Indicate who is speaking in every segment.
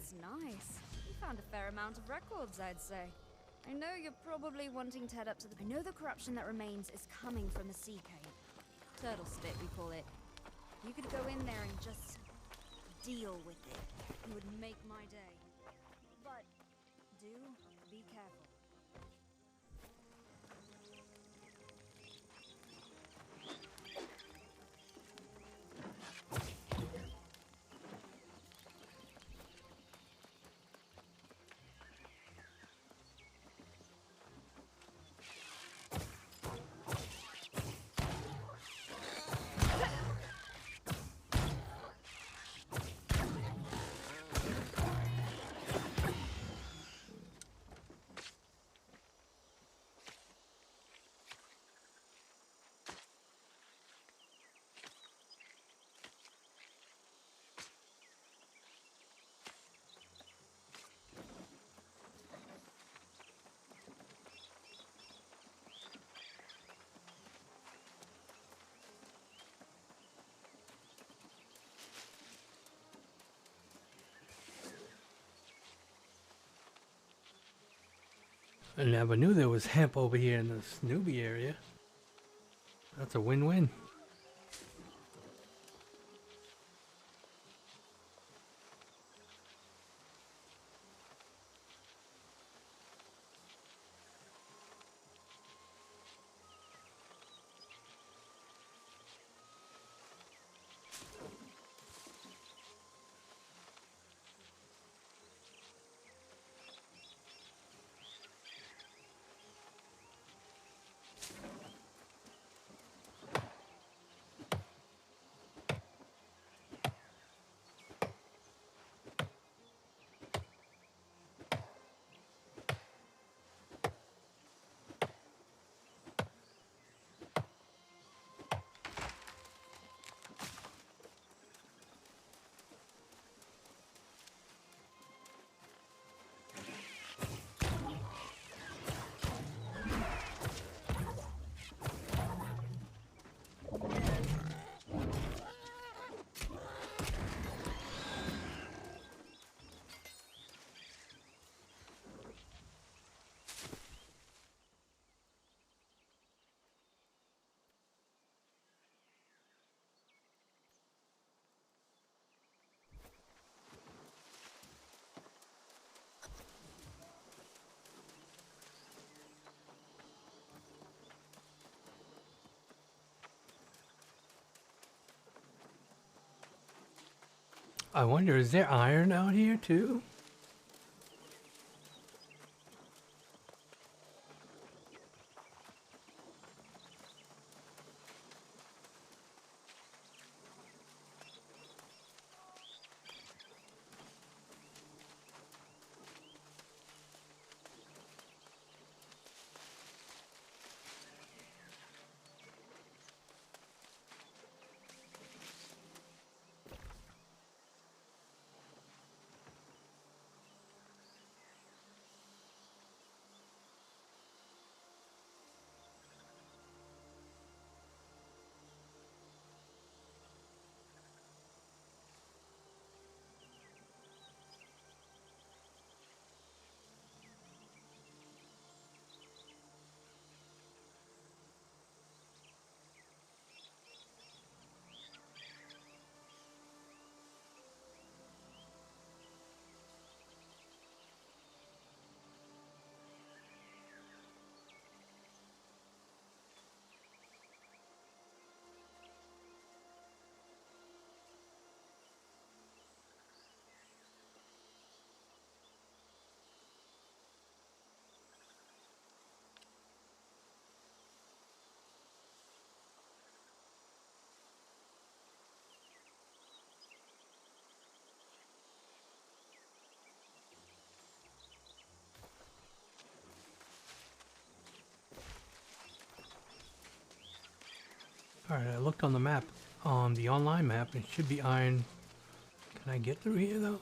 Speaker 1: That's nice. You found a fair amount of records, I'd say. I know you're probably wanting to head up to the... I know the corruption that remains is coming from the sea cave. Turtle Spit, we call it. You could go in there and just deal with it. It would make my day. But do be careful.
Speaker 2: I never knew there was hemp over here in the Snoopy area. That's a win-win. I wonder, is there iron out here too? Alright, I looked on the map, on the online map, it should be iron. Can I get through here though?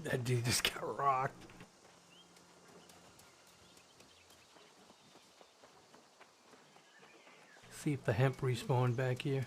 Speaker 2: That dude just got rocked. See if the hemp respawned back here.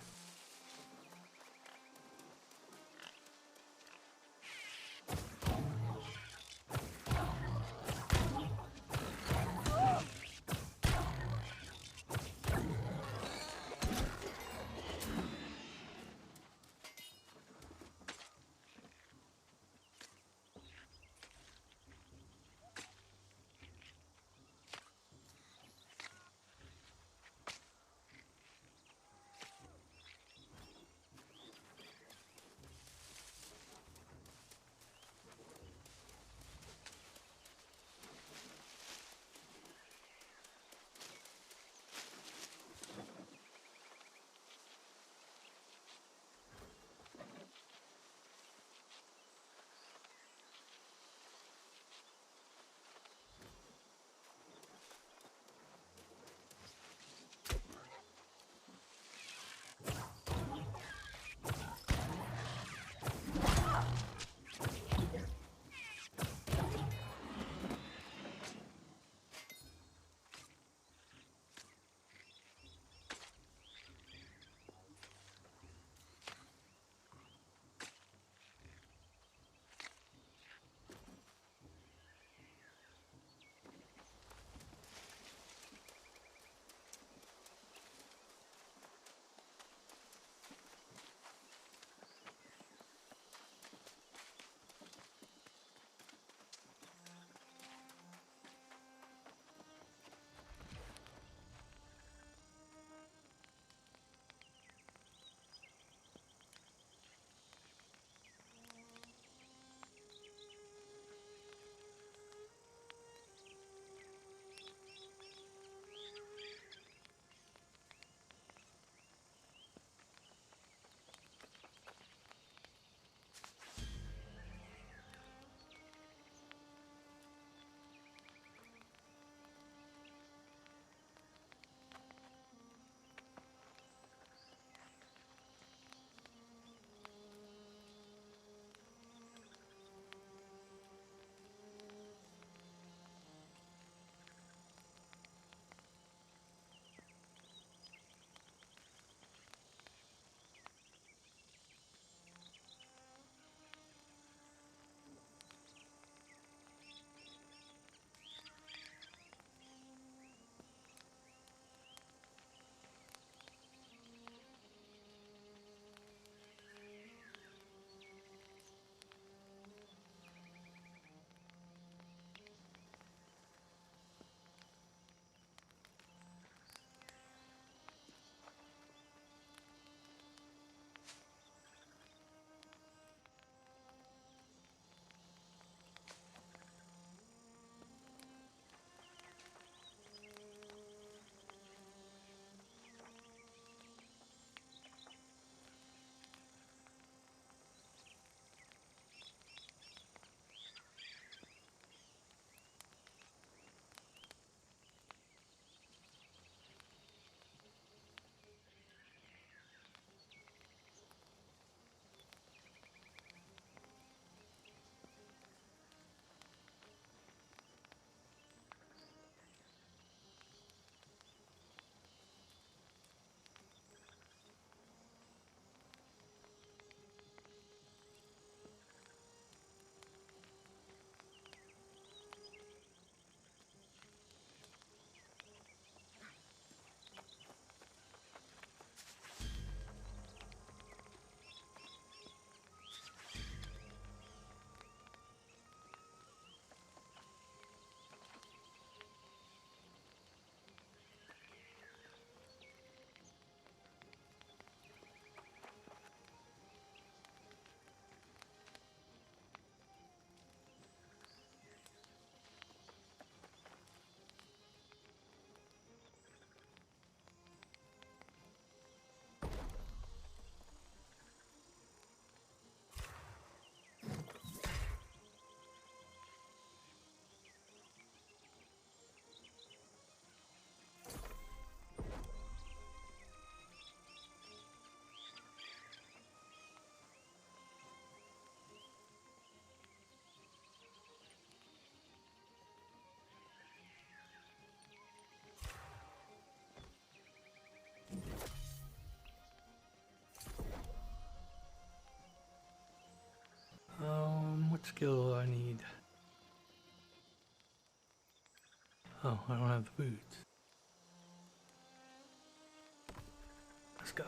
Speaker 2: skill I need? Oh, I don't have the boots. Let's go.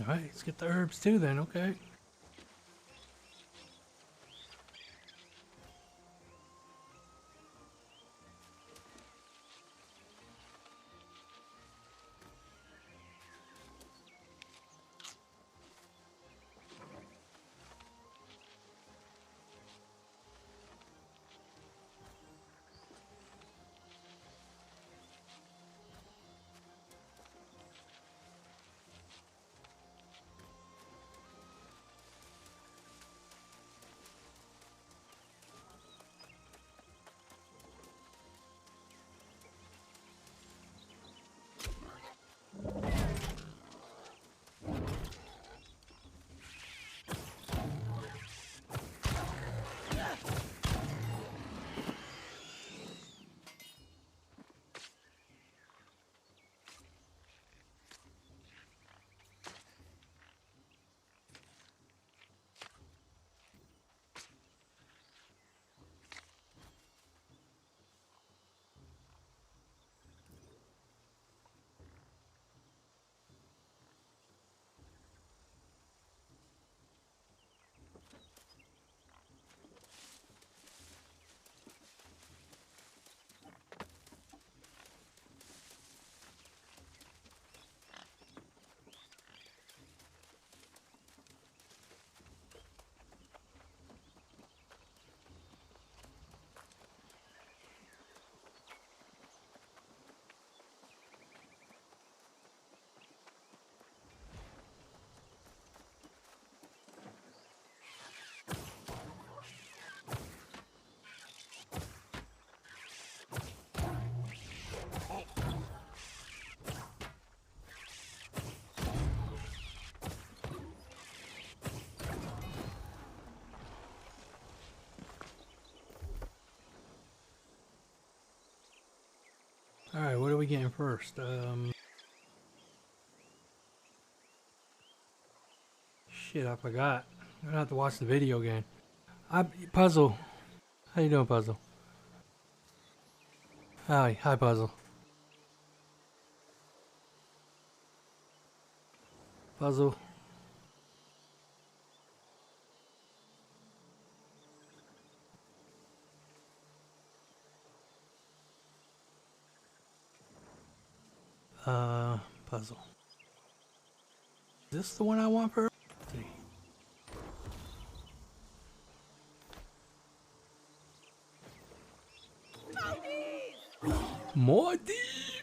Speaker 2: Alright, let's get the herbs too then, okay. Alright, what are we getting first? Shit, I forgot. I'm gonna have to watch the video again. Puzzle. How you doing, Puzzle? Hi, Puzzle. Puzzle. Puzzle. Is this the one I want for? Let's see. More deep.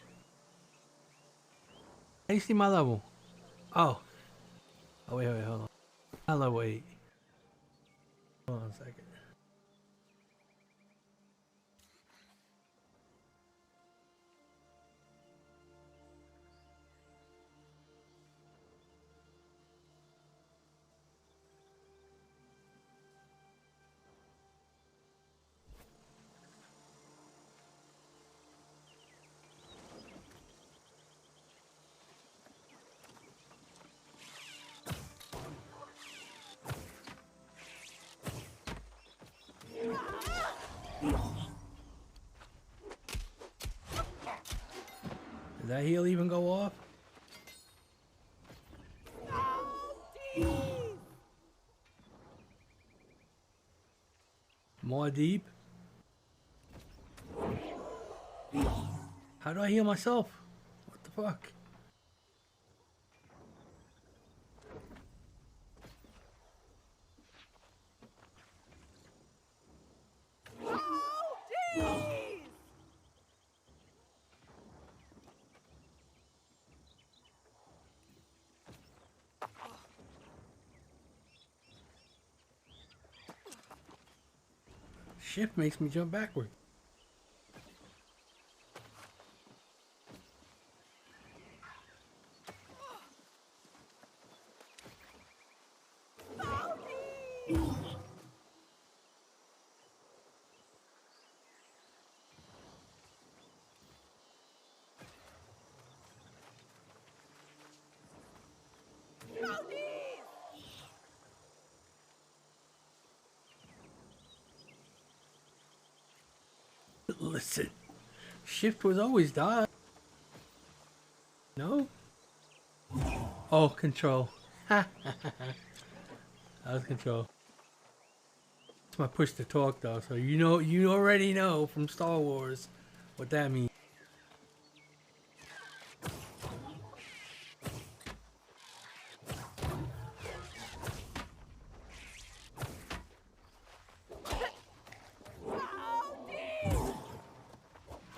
Speaker 2: How you see my level? Oh. Oh wait, hold on. My level 8. Hold on a second. Did that heal even go off? More deep? How do I heal myself? What the fuck? Shift makes me jump backward. Listen, shift was always die. No? Oh, control. That was control. It's my push to talk though, so you already know from Star Wars what that means.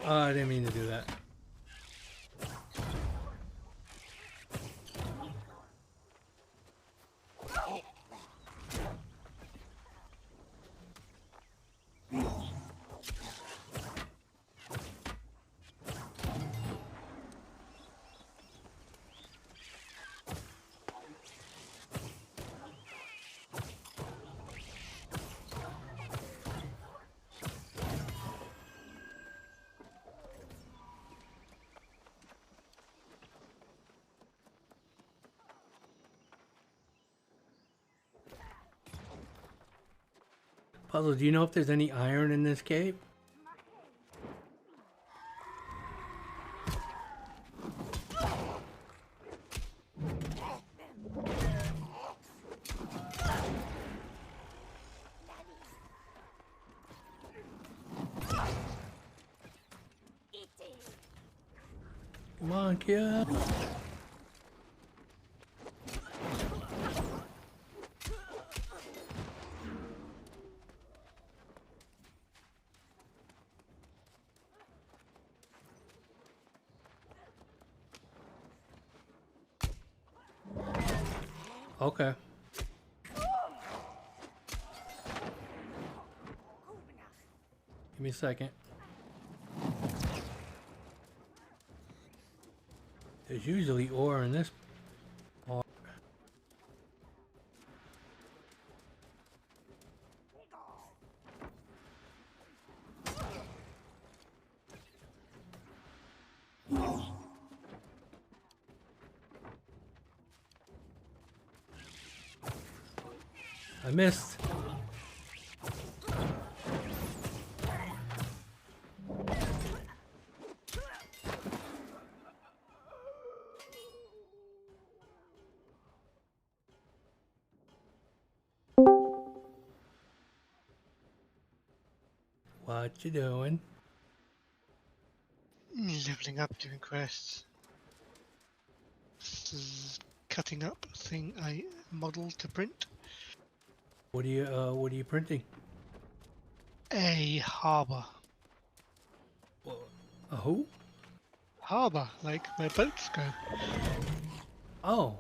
Speaker 2: Oh, I didn't mean to do that. Puzzle, do you know if there's any iron in this cave? Come on, kid. Okay. Give me a second. There's usually ore in this part. I missed. What you doing?
Speaker 3: Leveling up, doing quests. This is cutting up a thing I modeled to print.
Speaker 2: What are you printing?
Speaker 3: A harbour.
Speaker 2: A who?
Speaker 3: Harbour, like where boats go.
Speaker 2: Oh.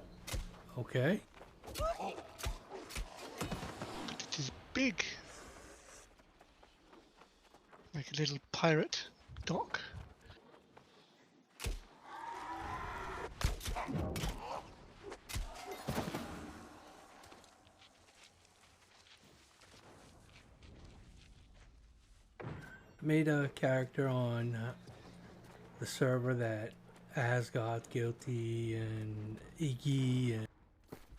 Speaker 2: Okay.
Speaker 3: But it is big. Like a little pirate dock.
Speaker 2: Made a character on the server that Asgard Guilty and Iggy and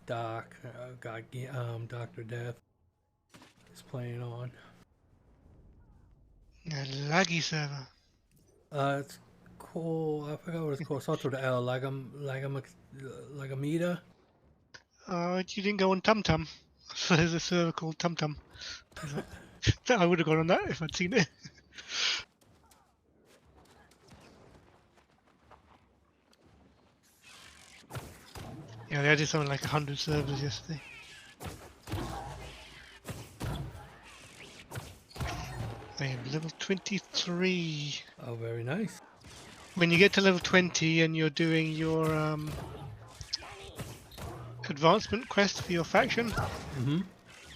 Speaker 2: Doc, Dr. Death is playing on.
Speaker 3: A laggy server.
Speaker 2: It's called, I forgot what it's called. Starts with an L, Lagamita.
Speaker 3: You didn't go on TumTum. So there's a server called TumTum. I would have gone on that if I'd seen it. Yeah, they added something like 100 servers yesterday. I am level 23.
Speaker 2: Oh, very nice.
Speaker 3: When you get to level 20 and you're doing your advancement quest for your faction,
Speaker 2: Mm-hmm.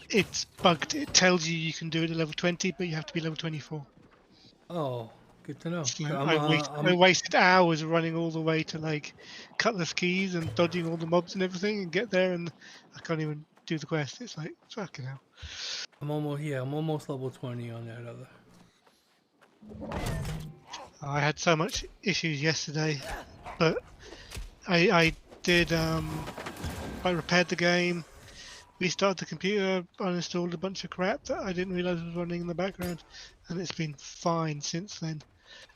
Speaker 3: it's bugged. It tells you can do it at level 20, but you have to be level 24.
Speaker 2: Oh, good to know.
Speaker 3: So
Speaker 2: I'm,
Speaker 3: I wasted hours running all the way to like Cutlass Keys and dodging all the mobs and everything and get there, and I can't even do the quest. It's like, fucking hell.
Speaker 2: I'm almost level 20 on that other.
Speaker 3: I had so much issues yesterday, but I did I repaired the game, restarted the computer, uninstalled a bunch of crap that I didn't realize was running in the background, and it's been fine since then.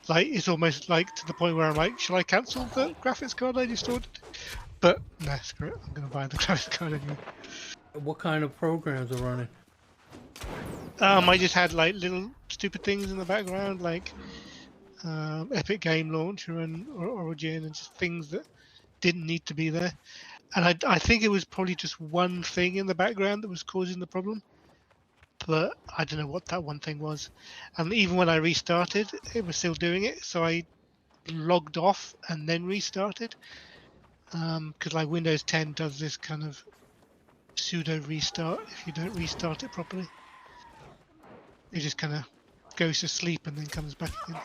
Speaker 3: Like, it's almost like to the point where I'm like, shall I cancel the graphics card I just ordered? But nah, screw it, I'm gonna buy the graphics card anyway.
Speaker 2: What kind of programs are running?
Speaker 3: I just had like little stupid things in the background, like Epic Game Launcher and Origin, and just things that didn't need to be there. And I think it was probably just one thing in the background that was causing the problem, but I don't know what that one thing was. And even when I restarted, it was still doing it. So I logged off and then restarted, because like Windows 10 does this kind of pseudo restart if you don't restart it properly. It just kind of goes to sleep and then comes back again.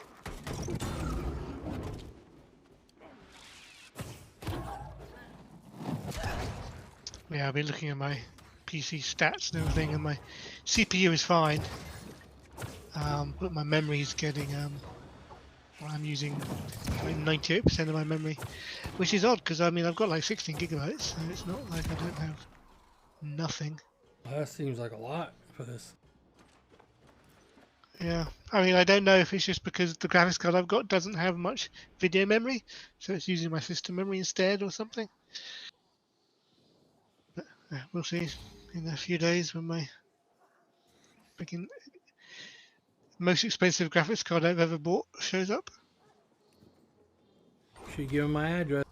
Speaker 3: Yeah, I've been looking at my PC stats and everything, and my CPU is fine, but my memory is getting. I'm using like 98% of my memory, which is odd because I mean I've got like 16 gigabytes, so it's not like I don't have nothing.
Speaker 2: Well, that seems like a lot for this.
Speaker 3: Yeah, I mean I don't know if it's just because the graphics card I've got doesn't have much video memory, so it's using my system memory instead or something. Yeah, we'll see in a few days when my freaking most expensive graphics card I've ever bought shows up.
Speaker 2: Should give him my address.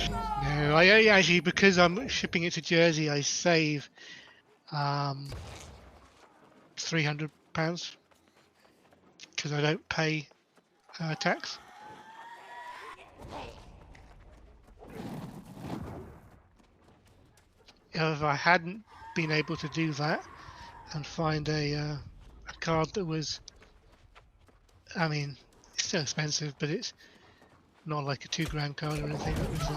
Speaker 3: No, I actually, because I'm shipping it to Jersey, I save £300 because I don't pay tax. If I hadn't been able to do that and find a card that was, I mean, it's still expensive, but it's not like a £2,000 card or anything. It was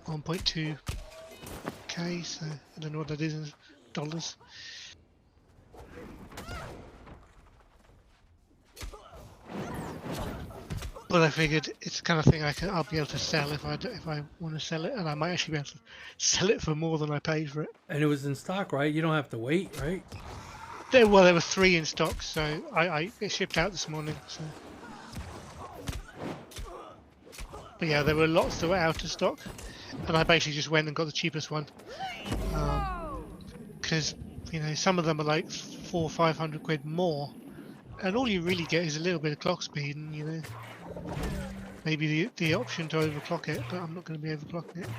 Speaker 3: 1.2k, so I don't know what that is in dollars. But I figured it's the kind of thing I'll be able to sell if I want to sell it, and I might actually be able to sell it for more than I paid for it.
Speaker 2: And it was in stock, right? You don't have to wait, right?
Speaker 3: There were 3 in stock, so it shipped out this morning. So. But yeah, there were lots that were out of stock, and I basically just went and got the cheapest one. Because you know some of them are like 400 or 500 quid more, and all you really get is a little bit of clock speed, and you know maybe the option to overclock it, but I'm not going to be overclocking it.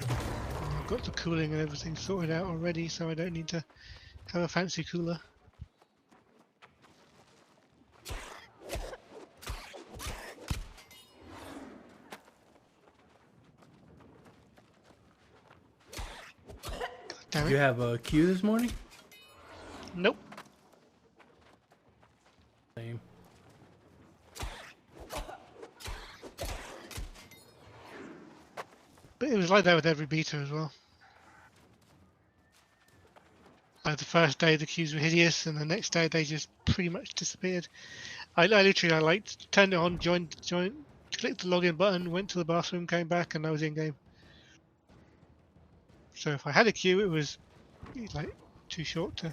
Speaker 3: I've got the cooling and everything sorted out already, so I don't need to have a fancy cooler. Damn
Speaker 2: Did you
Speaker 3: it.
Speaker 2: have a queue this morning?
Speaker 3: Nope.
Speaker 2: Same.
Speaker 3: But it was like that with every beta as well. Like the first day the queues were hideous, and the next day they just pretty much disappeared. I literally like turned it on, joined clicked the login button, went to the bathroom, came back, and I was in game. So if I had a queue, it was like too short to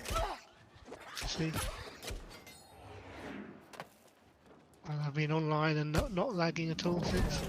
Speaker 3: see. And I've been online and not lagging at all since.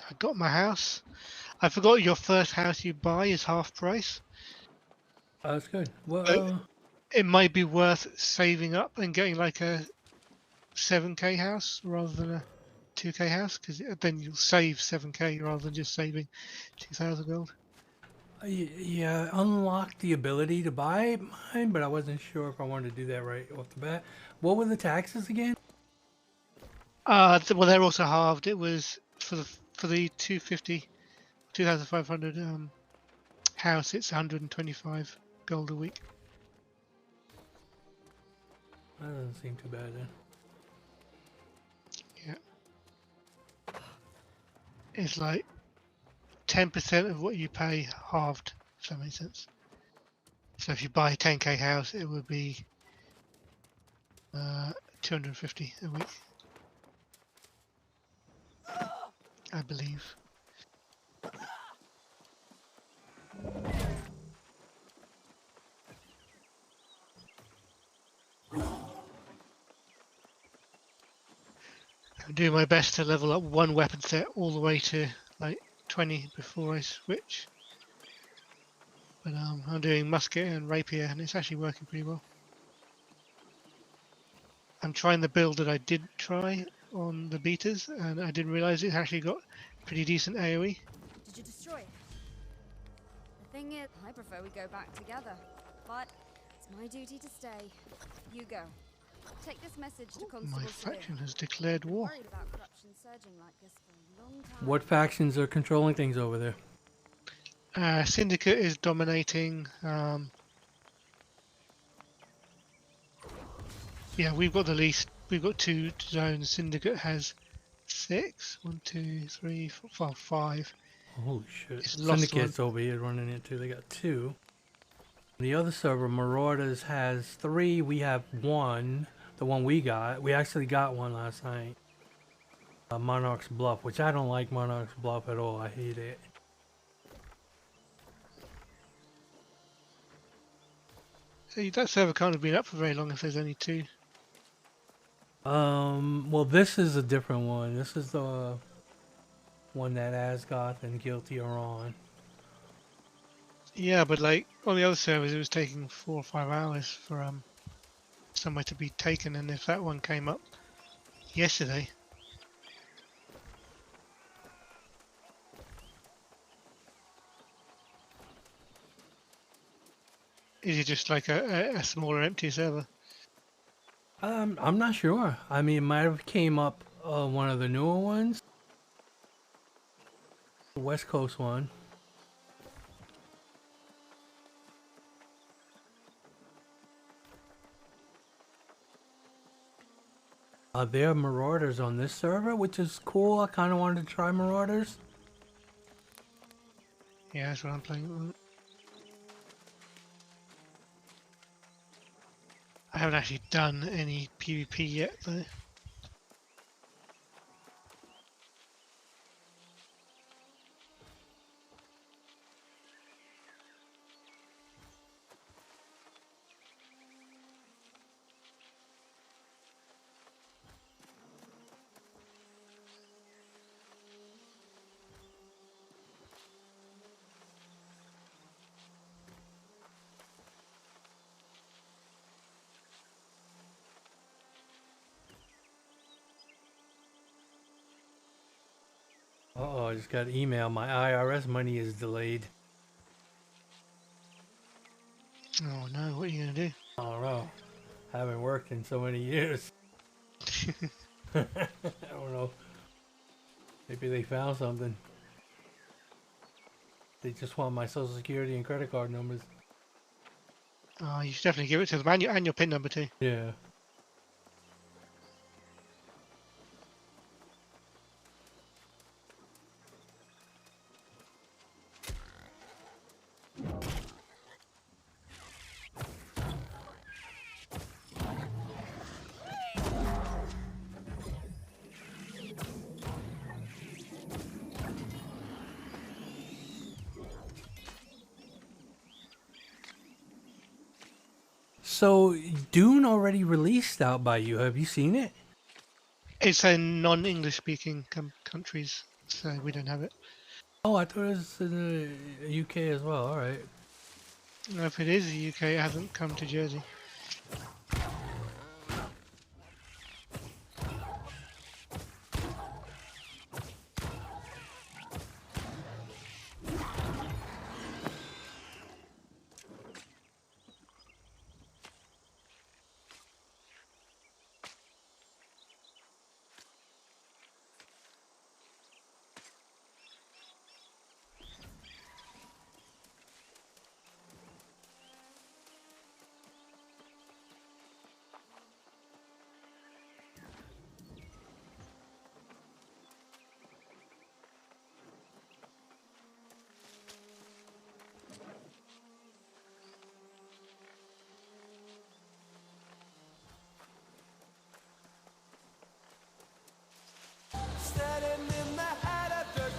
Speaker 3: I got my house. I forgot your first house you buy is half price.
Speaker 2: That's good. Well,
Speaker 3: Oh. It might be worth saving up and getting like a 7k house rather than a 2k house, because then you'll save 7k rather than just saving 2,000 gold.
Speaker 2: yeah, unlocked the ability to buy mine, but I wasn't sure if I wanted to do that right off the bat. What were the taxes again?
Speaker 3: Well, they're also halved. It was for the 250, 2,500 house. It's 125 gold a week.
Speaker 2: That doesn't seem too bad then.
Speaker 3: Yeah, it's like 10% of what you pay halved. If that makes sense. So if you buy a 10k house, it would be 250 a week, I believe. I'm doing my best to level up one weapon set all the way to like 20 before I switch. But I'm doing musket and rapier, and it's actually working pretty well. I'm trying the build that I did try on the betas, and I didn't realize it actually got pretty decent AoE.
Speaker 1: Did you destroy it? The thing is, I prefer we go back together. But it's my duty to stay. You go. Take this message to Constable
Speaker 3: My
Speaker 1: Severe.
Speaker 3: faction has declared war.
Speaker 1: Worried about corruption surging like this for a long time.
Speaker 2: What factions are controlling things over there?
Speaker 3: Syndicate is dominating. Yeah, we've got the least. We've got 2 zones. Syndicate has 6. 1, 2, 3, 4, 5.
Speaker 2: Holy shit.
Speaker 3: It's lost
Speaker 2: Syndicate's over here running it too. They got 2. The other server, Marauders, has 3. We have 1. The one we got. We actually got one last night. Monarch's Bluff, which I don't like Monarch's Bluff at all. I hate it.
Speaker 3: So that server can't have been up for very long if there's only 2.
Speaker 2: Well, this is a different one. This is the one that Asgoth and Guilty are on.
Speaker 3: Yeah, but like on the other servers, it was taking 4 or 5 hours for somewhere to be taken, and if that one came up yesterday, is it just like a smaller empty server?
Speaker 2: I'm not sure. I mean, it might have came up one of the newer ones, the West Coast one. There are Marauders on this server, which is cool. I kind of wanted to try Marauders.
Speaker 3: Yeah, that's what I'm playing at the moment. I haven't actually done any PvP yet though.
Speaker 2: Uh-oh, I just got an email. My IRS money is delayed.
Speaker 3: Oh no, what are you gonna do?
Speaker 2: I don't know. Haven't worked in so many years. I don't know. Maybe they found something. They just want my social security and credit card numbers.
Speaker 3: Oh, you should definitely give it to them, and your PIN number too.
Speaker 2: Yeah. So Dune already released out by you. Have you seen it?
Speaker 3: It's in non-English speaking countries, so we don't have it.
Speaker 2: Oh, I thought it was in the UK as well. All right.
Speaker 3: No, if it is the UK, it hasn't come to Jersey.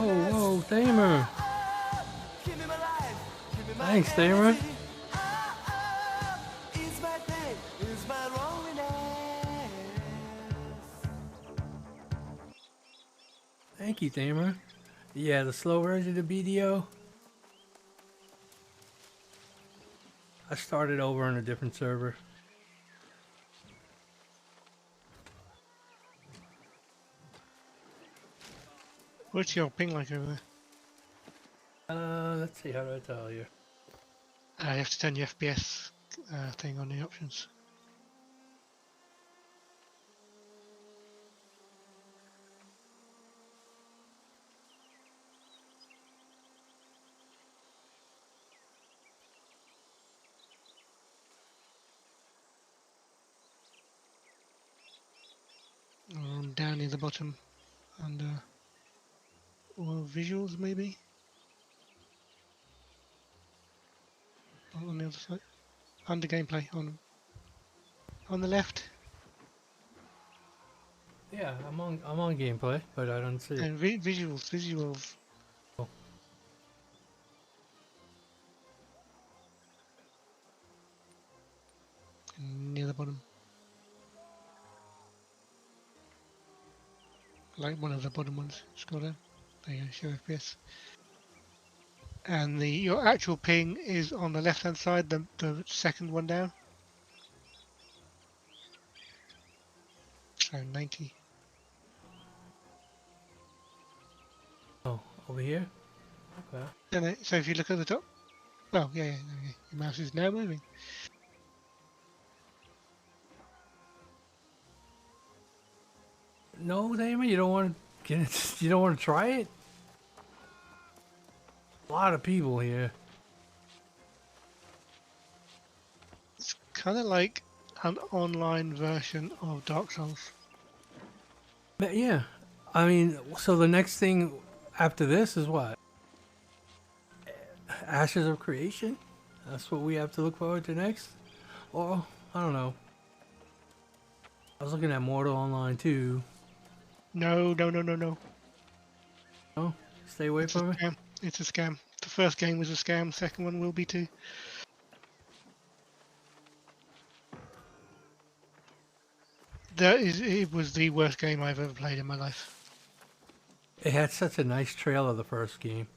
Speaker 2: Oh, whoa, Thamer. Thanks, Thamer. Thank you, Thamer. Yeah, the slow version of BDO. I started over on a different server.
Speaker 3: What's your ping like over there?
Speaker 2: Let's see, how do I tell you?
Speaker 3: You have to turn your FPS thing on the options. Down near the bottom, under or visuals maybe. On the other side, under gameplay on the left,
Speaker 2: Yeah, I'm on gameplay, but I don't see it.
Speaker 3: and visuals.
Speaker 2: Oh.
Speaker 3: Near the bottom, like one of the bottom ones. Scroll down. There you go. Show FPS. And your actual ping is on the left hand side, the second one down. So 90.
Speaker 2: Oh, over here? Okay.
Speaker 3: And so if you look at the top, well, yeah, your mouse is now moving.
Speaker 2: No, Damon, you don't want to get it. You don't want to try it. A lot of people here.
Speaker 3: It's kind of like an online version of Dark Souls.
Speaker 2: But yeah, I mean, so the next thing after this is what? Ashes of Creation? That's what we have to look forward to next? Or, I don't know. I was looking at Mortal Online too.
Speaker 3: No.
Speaker 2: Oh, stay away
Speaker 3: It's a
Speaker 2: from it.
Speaker 3: scam. It's a scam. The first game was a scam. Second one will be too. It was the worst game I've ever played in my life.
Speaker 2: It had such a nice trailer, the first game.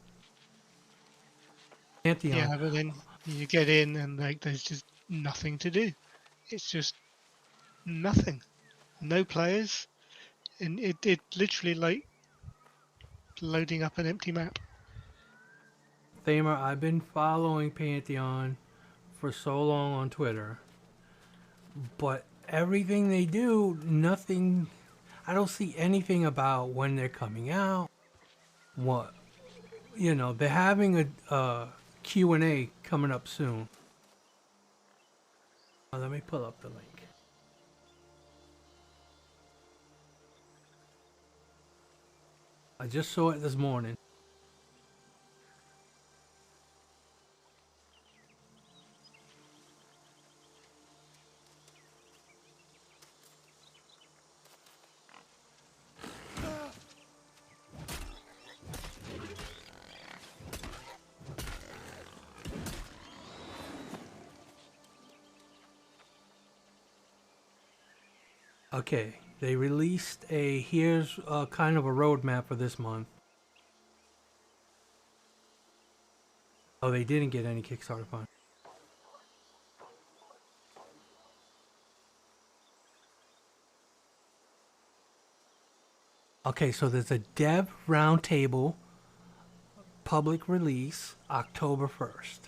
Speaker 2: Pantheon.
Speaker 3: Yeah, but then you get in and like there's just nothing to do. It's just nothing. No players. And it literally like loading up an empty map.
Speaker 2: Thamer, I've been following Pantheon for so long on Twitter, but everything they do, nothing. I don't see anything about when they're coming out. What, they're having a Q&A coming up soon. Let me pull up the link. I just saw it this morning. Okay, they released here's kind of a roadmap for this month. Oh, they didn't get any Kickstarter funds. Okay, so there's a dev roundtable public release October 1st.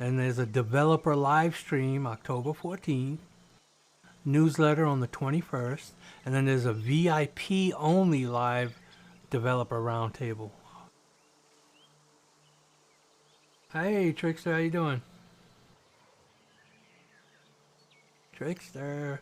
Speaker 2: And there's a developer live stream October 14th. Newsletter on the 21st. And then there's a VIP only live developer roundtable. Hey, Trickster, how you doing? Trickster.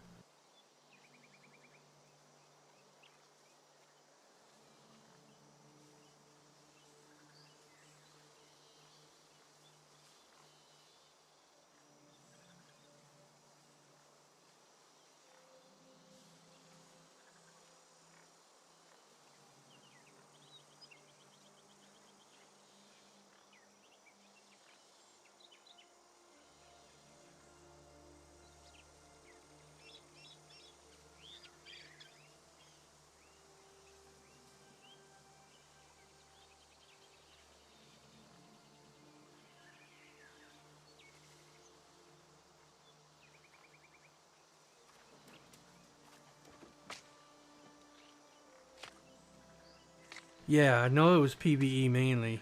Speaker 2: Yeah, I know it was PvE mainly.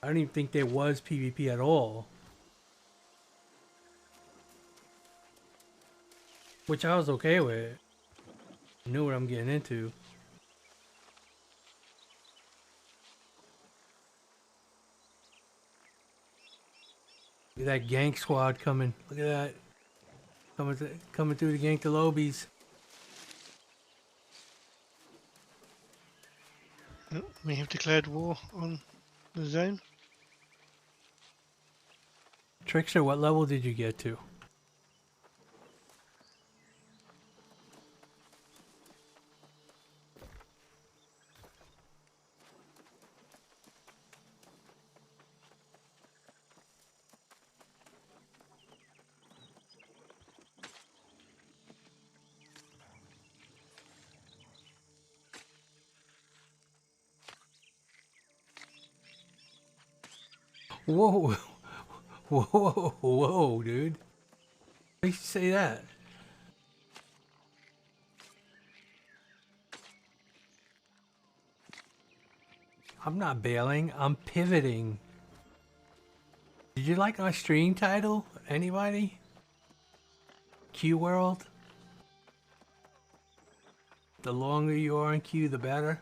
Speaker 2: I don't even think there was PvP at all. Which I was okay with. I knew what I'm getting into. Look at that gank squad coming. Look at that. Coming through the gank the lobies.
Speaker 3: We have declared war on the zone.
Speaker 2: Trickster, what level did you get to? Whoa. Whoa, dude. Why did you say that? I'm not bailing, I'm pivoting. Did you like my stream title? Anybody? Q World? The longer you are in Q, the better.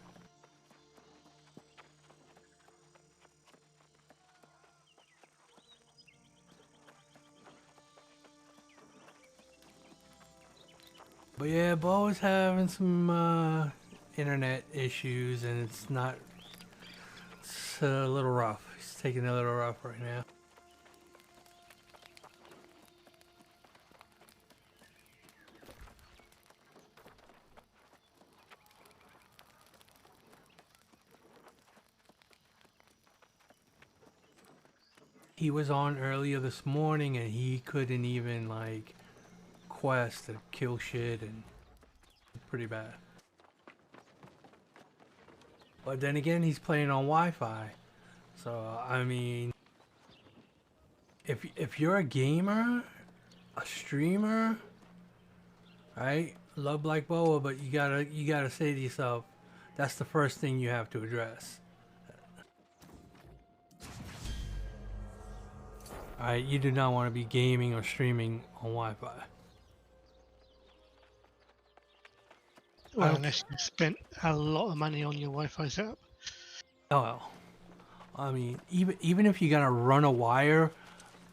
Speaker 2: But yeah, Bo is having some internet issues, and it's a little rough. He's taking it a little rough right now. He was on earlier this morning, and he couldn't even like quest to kill shit, and pretty bad. But then again, he's playing on Wi-Fi, so I mean, if you're a gamer, a streamer, right? Love like Boa, but you gotta say to yourself, that's the first thing you have to address. Alright, you do not want to be gaming or streaming on Wi-Fi.
Speaker 3: Well, unless you spent a lot of money on your Wi-Fi setup.
Speaker 2: Oh well. I mean, even if you gotta run a wire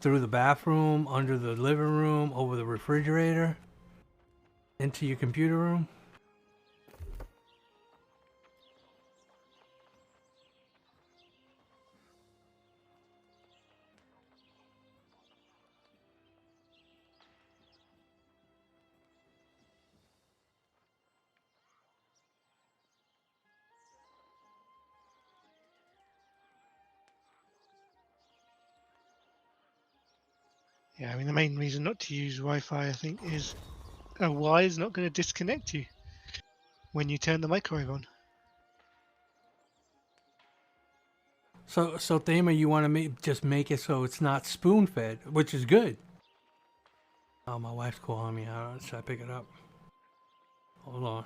Speaker 2: through the bathroom, under the living room, over the refrigerator, into your computer room.
Speaker 3: Yeah, I mean the main reason not to use Wi-Fi, I think, is a wire is not going to disconnect you when you turn the microwave on.
Speaker 2: So Thema, you want to just make it so it's not spoon-fed, which is good. Oh, my wife's calling me. Should I pick it up? Hold on.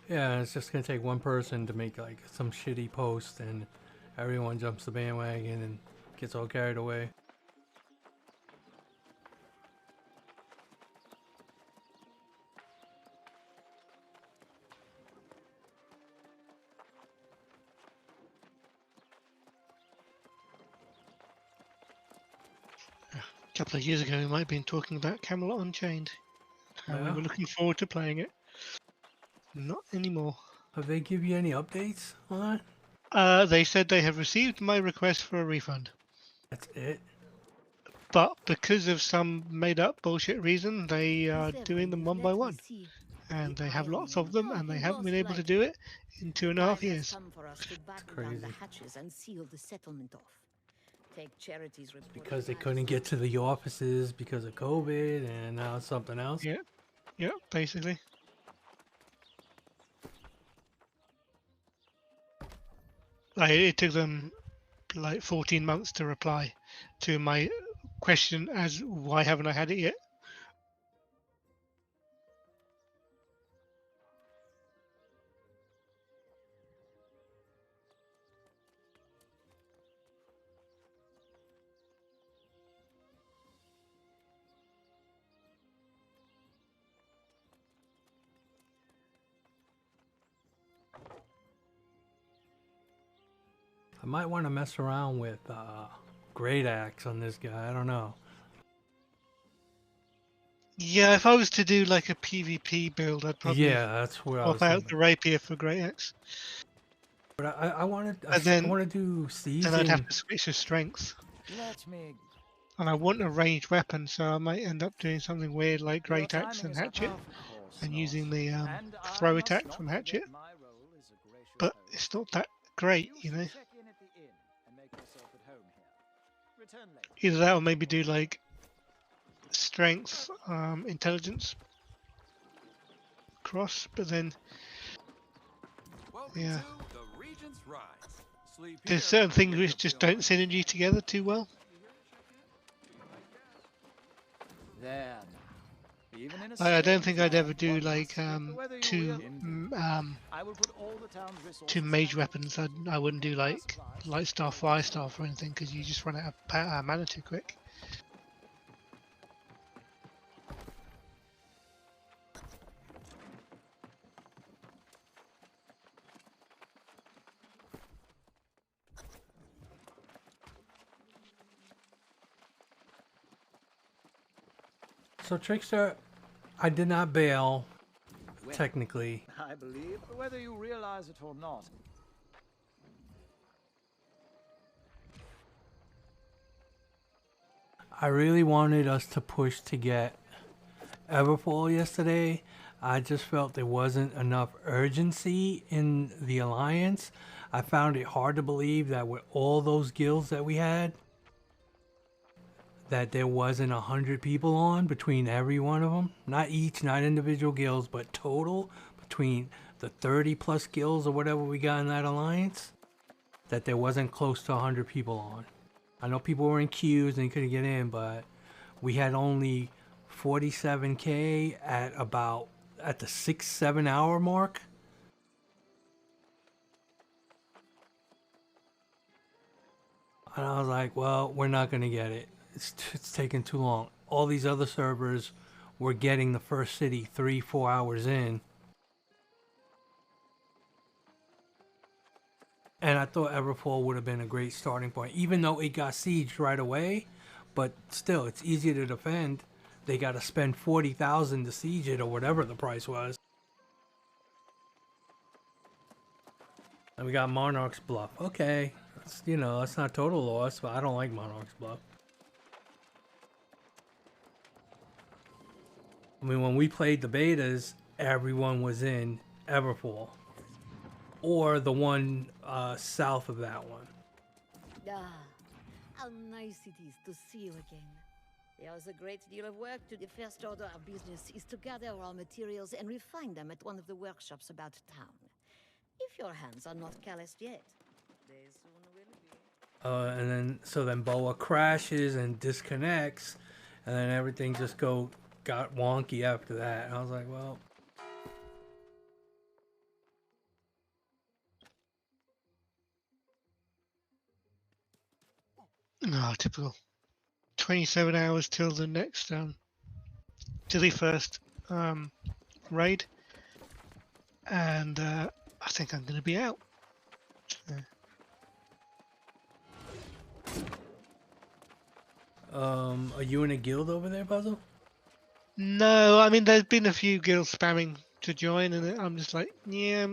Speaker 2: Yeah, it's just gonna take one person to make like some shitty post, and everyone jumps the bandwagon and gets all carried away.
Speaker 3: A couple of years ago, we might have been talking about Camelot Unchained. And we
Speaker 2: Yeah.
Speaker 3: were looking forward to playing it. Not anymore.
Speaker 2: Have they give you any updates on that?
Speaker 3: They said they have received my request for a refund.
Speaker 2: That's it.
Speaker 3: But because of some made-up bullshit reason, they are doing them one by one. And they have lots of them, and they haven't been able to do it in 2.5 years.
Speaker 2: Crazy.
Speaker 4: The hatches and seal the settlement off. Take charities
Speaker 2: Because they couldn't get to the offices because of COVID, and now it's something else.
Speaker 3: Yeah, basically. Like, it took them like 14 months to reply to my question as why haven't I had it yet?
Speaker 2: I might want to mess around with Great Axe on this guy. I don't know.
Speaker 3: Yeah, if I was to do like a PvP build, I'd probably
Speaker 2: Yeah, that's what I was
Speaker 3: swap out
Speaker 2: thinking.
Speaker 3: the rapier for Great Axe.
Speaker 2: But I wanted.
Speaker 3: And then-
Speaker 2: I want to do
Speaker 3: Then
Speaker 2: season.
Speaker 3: I'd have to switch to strength.
Speaker 5: Let me.
Speaker 3: And I want a ranged weapon, so I might end up doing something weird like
Speaker 5: Your
Speaker 3: Great Axe
Speaker 5: timing
Speaker 3: and
Speaker 5: is
Speaker 3: Hatchet,
Speaker 5: of course
Speaker 3: and
Speaker 5: not.
Speaker 3: using the
Speaker 5: And I
Speaker 3: throw
Speaker 5: must
Speaker 3: attack
Speaker 5: not
Speaker 3: from
Speaker 5: forget
Speaker 3: Hatchet.
Speaker 5: my role as a gracious
Speaker 3: But
Speaker 5: host.
Speaker 3: it's not that great, you know.
Speaker 5: Check in at the inn and make yourself at home here. Return later.
Speaker 3: Either that or maybe do like strength, intelligence cross, but then
Speaker 6: Welcome
Speaker 3: Yeah.
Speaker 6: to the Regent's Rise. Sleep
Speaker 3: there's
Speaker 6: here,
Speaker 3: certain things
Speaker 6: wake
Speaker 3: which
Speaker 6: up
Speaker 3: just
Speaker 6: feeling
Speaker 3: don't
Speaker 6: like-
Speaker 3: synergy together too well.
Speaker 5: There now. Even in a
Speaker 3: I don't
Speaker 5: strange
Speaker 3: think I'd ever
Speaker 5: land,
Speaker 3: do
Speaker 5: one
Speaker 3: like
Speaker 5: must admit, whether you
Speaker 3: two
Speaker 5: I will put all the town's resources
Speaker 3: two mage
Speaker 5: at
Speaker 3: weapons. I wouldn't do like light staff, fire staff, or anything because you just run out of mana too quick.
Speaker 2: So Trickster, I did not bail,
Speaker 5: Well,
Speaker 2: technically.
Speaker 5: I believe, whether you realize it or not.
Speaker 2: I really wanted us to push to get Everfall yesterday. I just felt there wasn't enough urgency in the alliance. I found it hard to believe that with all those guilds that we had, that there wasn't 100 people on between every one of them. Not each, not individual guilds, but total between the 30 plus guilds or whatever we got in that alliance, that there wasn't close to 100 people on. I know people were in queues and they couldn't get in, but we had only 47k at the 6-7 hour mark. And I was like, well, we're not gonna get it. It's taking too long. All these other servers were getting the first city 3-4 hours in. And I thought Everfall would have been a great starting point, even though it got sieged right away. But still, it's easier to defend. They got to spend 40,000 to siege it or whatever the price was. And we got Monarch's Bluff. Okay, that's not total loss, but I don't like Monarch's Bluff. I mean, when we played the betas, everyone was in Everfall. Or the one south of that one.
Speaker 4: Ah, how nice it is to see you again. There's a great deal of work to the first order of business is to gather our materials and refine them at one of the workshops about town. If your hands are not calloused yet, they soon will be.
Speaker 2: And then Boa crashes and disconnects, and then everything just got wonky after that. And I was like, well.
Speaker 3: No, typical. 27 hours till the next till the first raid, and I think I'm gonna be out.
Speaker 2: Are you in a guild over there, Puzzle?
Speaker 3: No, I mean there's been a few guilds spamming to join, and I'm just like, yeah,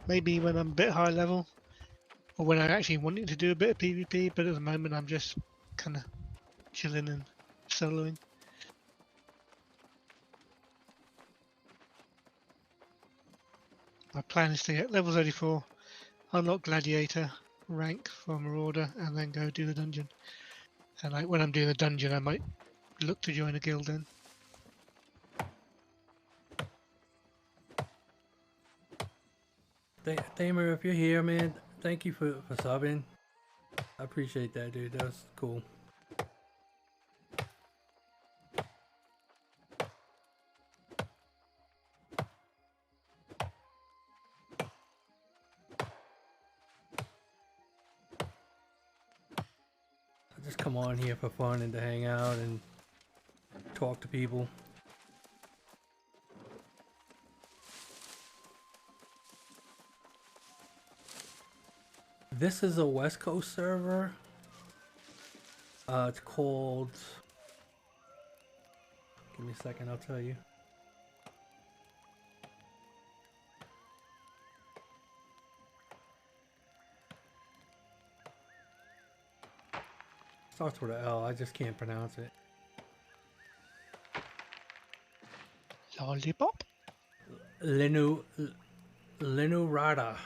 Speaker 3: maybe when I'm a bit high level, or when I actually wanted to do a bit of PvP. But at the moment, I'm just kind of chilling and soloing. My plan is to get level 34, unlock Gladiator rank for Marauder, and then go do the dungeon. And like when I'm doing the dungeon, I might look to join a guild then.
Speaker 2: Thamer, if you're here, man, thank you for subbing. I appreciate that, dude. That was cool. I just come on here for fun and to hang out and talk to people. This is a West Coast server. It's called... Give me a second, I'll tell you. Starts with an L, I just can't pronounce it.
Speaker 3: Lollipop?
Speaker 2: Linurata.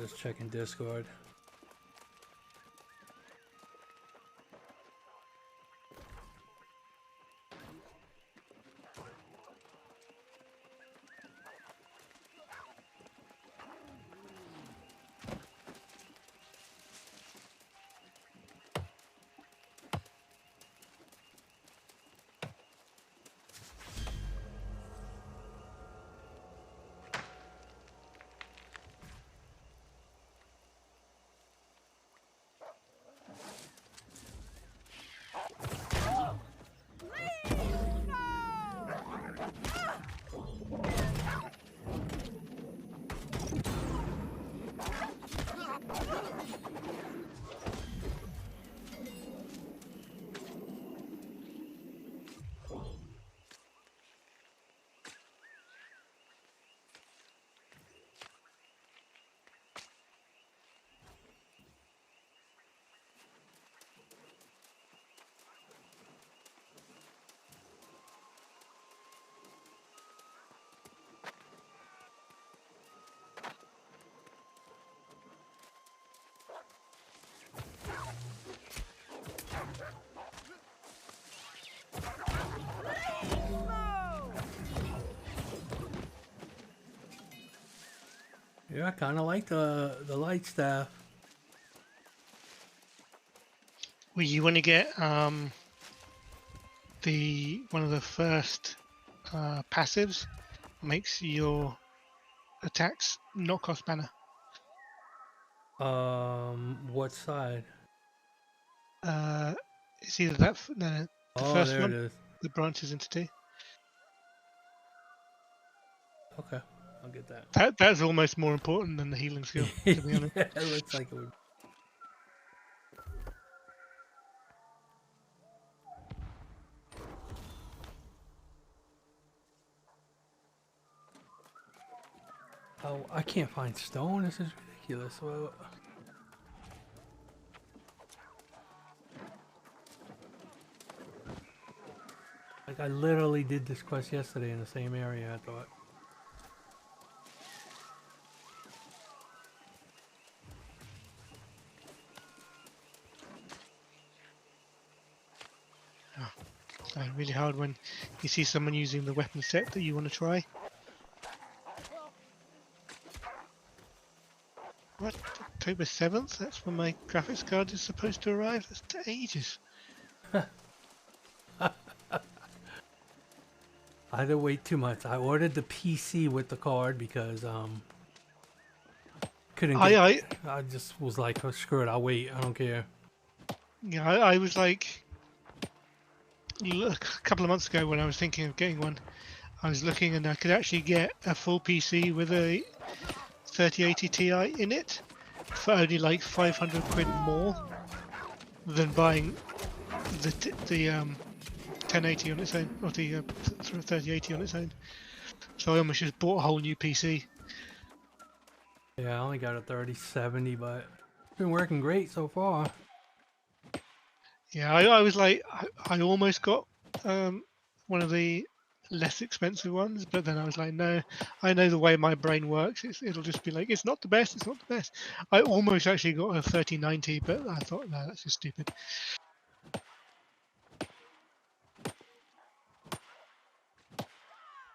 Speaker 2: Just checking Discord. Yeah, I kind of like the light staff.
Speaker 3: Well, you want to get the one of the first passives makes your attacks not cost mana.
Speaker 2: What side?
Speaker 3: It's either that no, the
Speaker 2: Oh,
Speaker 3: first
Speaker 2: there
Speaker 3: one
Speaker 2: it is.
Speaker 3: that branches into two.
Speaker 2: Okay, I'll get that.
Speaker 3: That's almost more important than the healing skill, to be honest.
Speaker 2: Yeah, it looks like it would. Oh, I can't find stone. This is ridiculous. Well, like I literally did this quest yesterday in the same area. I thought.
Speaker 3: Really hard when you see someone using the weapon set that you want to try. What? October 7th? That's when my graphics card is supposed to arrive? That's to ages.
Speaker 2: I had to wait 2 months. I ordered the PC with the card because couldn't get, I just was like, oh, screw it, I'll wait. I don't care.
Speaker 3: Yeah, I was like, look, a couple of months ago when I was thinking of getting one, I was looking and I could actually get a full PC with a 3080 Ti in it for only like 500 quid more than buying the 1080 on its own, or the 3080 on its own. So I almost just bought a whole new PC.
Speaker 2: Yeah, I only got a 3070, but it's been working great so far.
Speaker 3: Yeah, I was like, I almost got one of the less expensive ones, but then I was like, no, I know the way my brain works. It'll just be like, it's not the best, it's not the best. I almost actually got a 3090, but I thought, no, that's just stupid.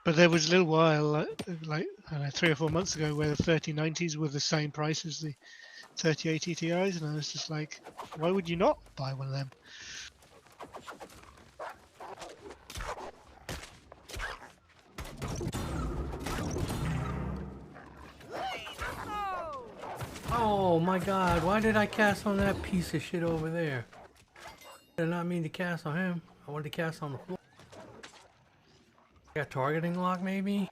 Speaker 3: But there was a little while, like I don't know, 3 or 4 months ago, where the 3090s were the same price as the 3080 Ti's, and I was just like, why would you not buy one of them?
Speaker 2: Oh my god, why did I cast on that piece of shit over there? I did not mean to cast on him. I wanted to cast on the floor. Got targeting lock maybe?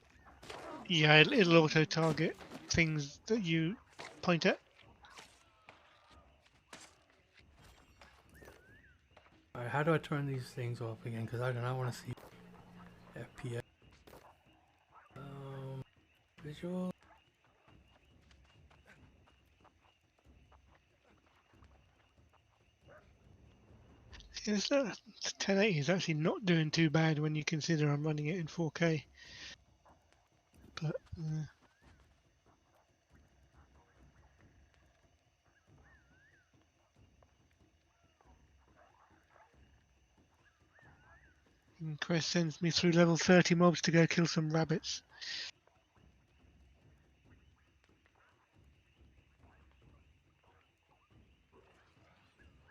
Speaker 3: Yeah, it'll auto target things that you point at.
Speaker 2: Alright, how do I turn these things off again? Because I do not want to see FPS. Visual.
Speaker 3: It's not, 1080 is actually not doing too bad when you consider I'm running it in 4K. But And Chris sends me through level 30 mobs to go kill some rabbits.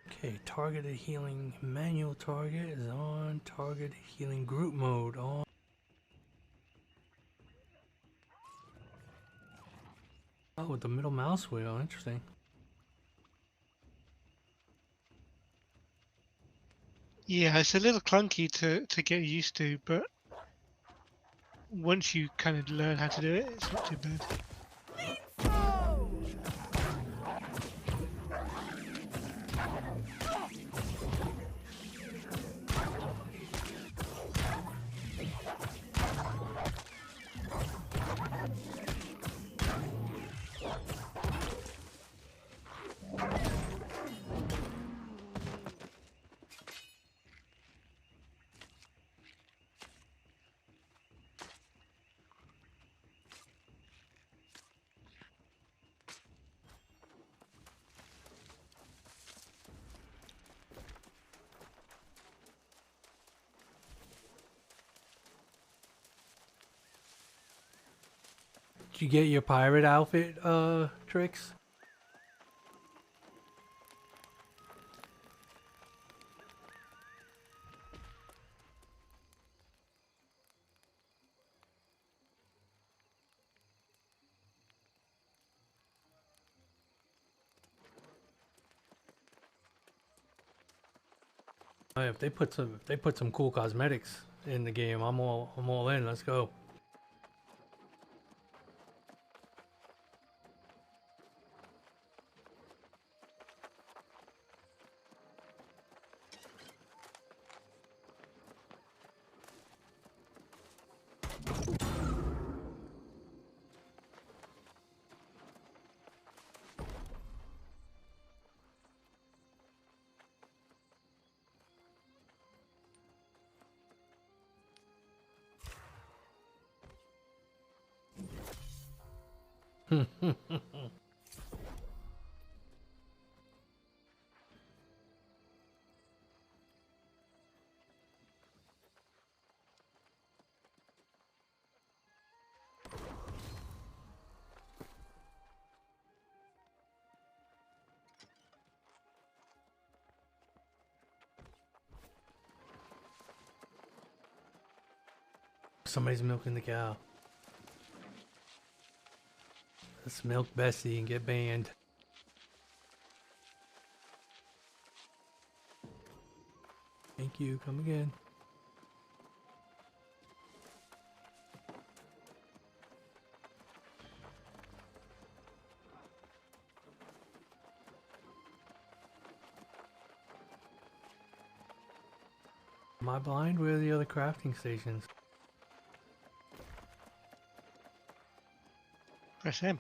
Speaker 2: Okay, targeted healing manual target is on. Targeted healing group mode on. Oh, with the middle mouse wheel, interesting.
Speaker 3: Yeah, it's a little clunky to get used to, but once you kind of learn how to do it, it's not too bad.
Speaker 2: Did you get your pirate outfit, Tricks? If they put some cool cosmetics in the game, I'm all in. Let's go. Somebody's milking the cow. Let's milk Bessie and get banned. Thank you. Come again. Am I blind? Where are the other crafting stations?
Speaker 3: Press M.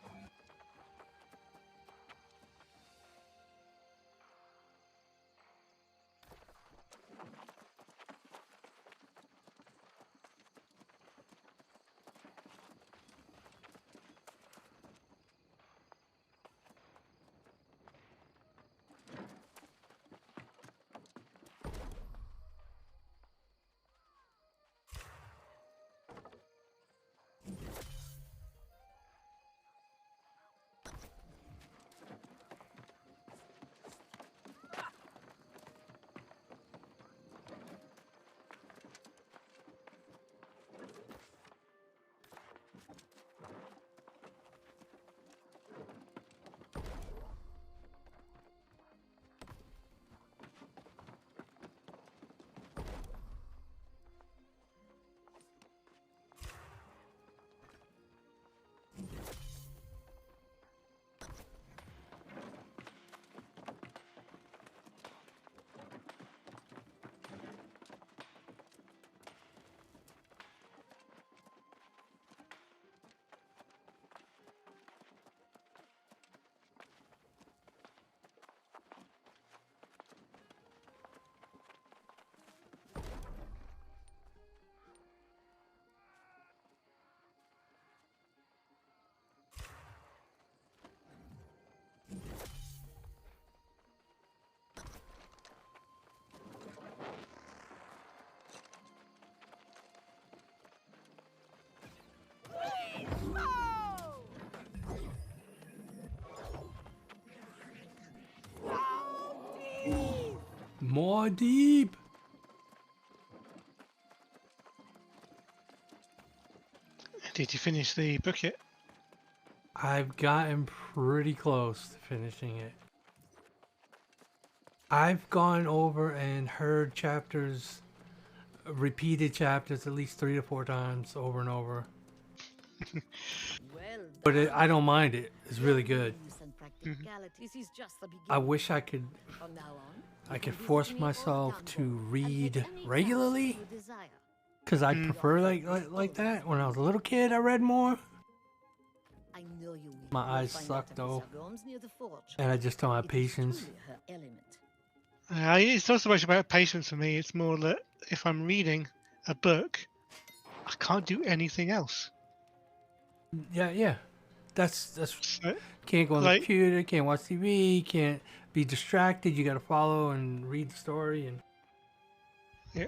Speaker 2: More deep.
Speaker 3: Did you finish the book yet?
Speaker 2: I've gotten pretty close to finishing it. I've gone over and heard chapters, repeated chapters at least 3 to 4 times over and over.
Speaker 4: Well
Speaker 2: But
Speaker 4: done.
Speaker 2: I don't mind it. It's really good.
Speaker 4: Use and practicalities is just the
Speaker 2: I
Speaker 4: beginning.
Speaker 2: wish I could
Speaker 4: From now on,
Speaker 2: I
Speaker 4: you
Speaker 2: could
Speaker 4: can
Speaker 2: force
Speaker 4: visit me all
Speaker 2: myself
Speaker 4: down
Speaker 2: to
Speaker 4: below and
Speaker 2: read
Speaker 4: take any
Speaker 2: regularly,
Speaker 4: classes you desire.
Speaker 2: because I prefer like that. When I was a little kid, I read more,
Speaker 4: I know you will.
Speaker 2: My
Speaker 4: You'll
Speaker 2: eyes
Speaker 4: find
Speaker 2: suck,
Speaker 4: out of
Speaker 2: though.
Speaker 4: the Zagons near the forge.
Speaker 2: and I just don't have
Speaker 4: It is
Speaker 2: patience.
Speaker 4: truly her element.
Speaker 3: It's not so much about patience for me. It's more that if I'm reading a book, I can't do anything else.
Speaker 2: Yeah. That's
Speaker 3: So,
Speaker 2: can't go on the
Speaker 3: like-
Speaker 2: computer, can't watch TV, can't be distracted. You got to follow and read the story and.
Speaker 3: yeah.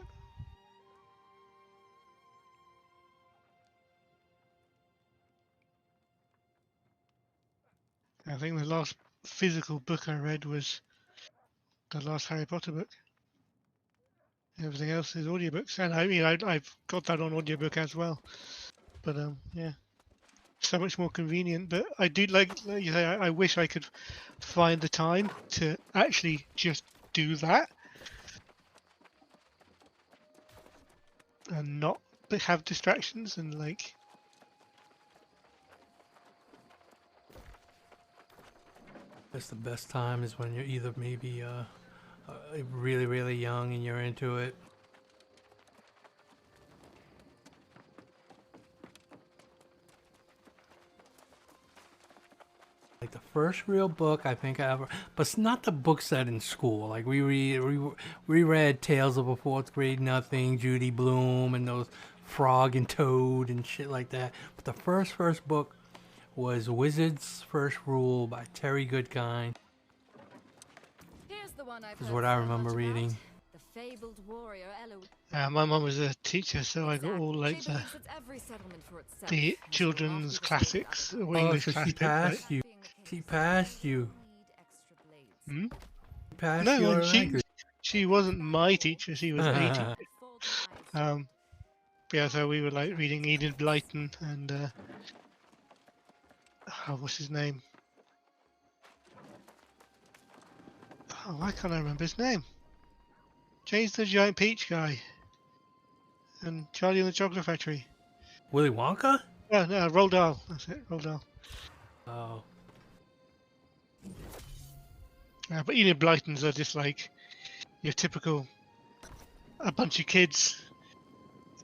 Speaker 3: I think the last physical book I read was the last Harry Potter book. Everything else is audiobooks, and I mean I've got that on audiobook as well. But yeah, so much more convenient. But I do like you say, I wish I could find the time to actually just do that and not have distractions and like.
Speaker 2: That's the best time is when you're either maybe really young and you're into it. Like the first real book I think I ever, but it's not the books set in school. Like we reread Tales of a Fourth Grade Nothing, Judy Blume, and those Frog and Toad and shit like that. But the first book was Wizard's First Rule by Terry Goodkind.
Speaker 1: Here's the one I've
Speaker 2: Is
Speaker 1: heard
Speaker 2: what I
Speaker 1: so
Speaker 2: remember
Speaker 1: much
Speaker 2: reading.
Speaker 1: About. The fabled warrior Eloise.
Speaker 3: My mum was a teacher, so I got all like
Speaker 1: She
Speaker 3: the
Speaker 1: believes it's every settlement for itself,
Speaker 3: the
Speaker 1: and she'll
Speaker 3: children's
Speaker 1: often
Speaker 3: classics,
Speaker 1: persuade
Speaker 3: or
Speaker 2: Oh,
Speaker 3: English
Speaker 2: so she
Speaker 3: classics.
Speaker 2: passed you.
Speaker 1: being the
Speaker 2: She
Speaker 1: king's
Speaker 2: passed you.
Speaker 1: need extra blades.
Speaker 3: Hmm?
Speaker 2: Passed
Speaker 3: No,
Speaker 2: your
Speaker 3: she wasn't my teacher. She was a teacher.
Speaker 1: Before the eyes.
Speaker 3: Yeah, so we were like reading Enid Blyton and what's his name? Oh, why can't I remember his name? James the Giant Peach guy and Charlie and the Chocolate Factory.
Speaker 2: Willy Wonka?
Speaker 3: Oh no, Roald Dahl. That's it, Roald Dahl.
Speaker 2: Oh.
Speaker 3: But Enid Blytons are just like your typical, a bunch of kids,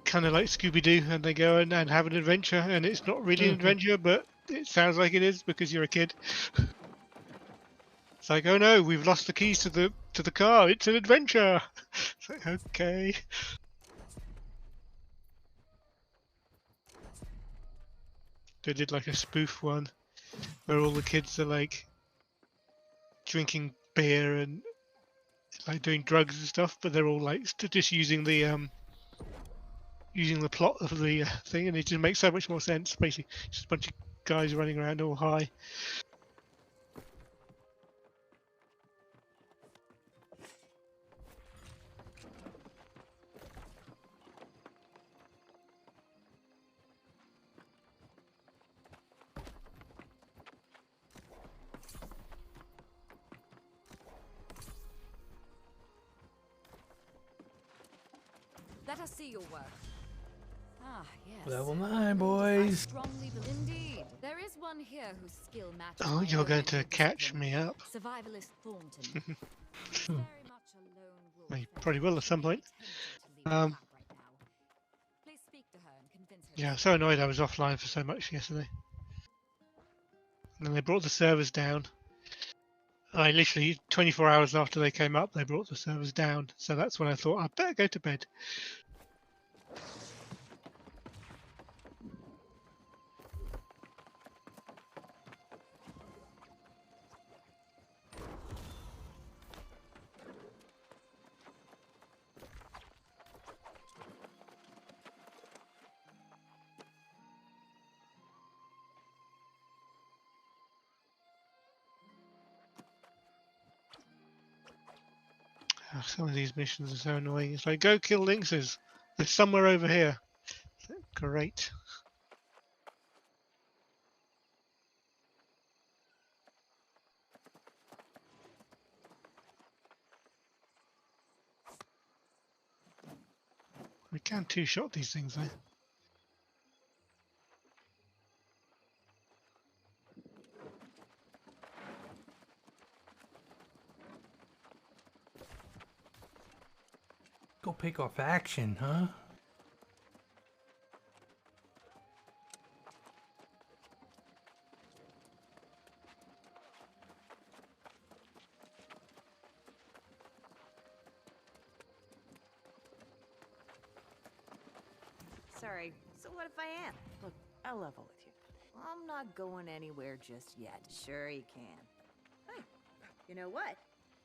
Speaker 3: kind of like Scooby Doo, and they go and have an adventure, and it's not really an adventure, but it sounds like it is because you're a kid. It's like, oh no, we've lost the keys to the car. It's an adventure. It's like, okay. They did like a spoof one where all the kids are like drinking beer and like doing drugs and stuff, but they're all like just using the plot of the thing, and it just makes so much more sense. Basically, just a bunch of guys running around all high.
Speaker 1: Let us see your work. Ah, yes.
Speaker 2: Level 9,
Speaker 1: I
Speaker 2: boys.
Speaker 1: strongly believe indeed. There is one here whose skill matches.
Speaker 3: Oh,
Speaker 1: my
Speaker 3: you're
Speaker 1: own
Speaker 3: going
Speaker 1: in
Speaker 3: to
Speaker 1: her
Speaker 3: catch
Speaker 1: discipline.
Speaker 3: me up.
Speaker 1: Survivalist Thornton. He's very much a lone wolf.
Speaker 3: I
Speaker 1: and
Speaker 3: probably will at some point.
Speaker 1: tempted to leave
Speaker 3: Um,
Speaker 1: the camp right now. Please speak to her and convince her.
Speaker 3: Yeah, I'm so annoyed I was offline for so much yesterday. And then they brought the servers down. I literally 24 hours after they came up, they brought the servers down. So that's when I thought I better go to bed. Oh, some of these missions are so annoying. It's like, go kill lynxes. They're somewhere over here. Great. We can two-shot these things though.
Speaker 2: Go pick off action, huh?
Speaker 7: Sorry, so what if I am? Look, I'll level with you. I'm not going anywhere just yet. Sure you can. Hey, you know what?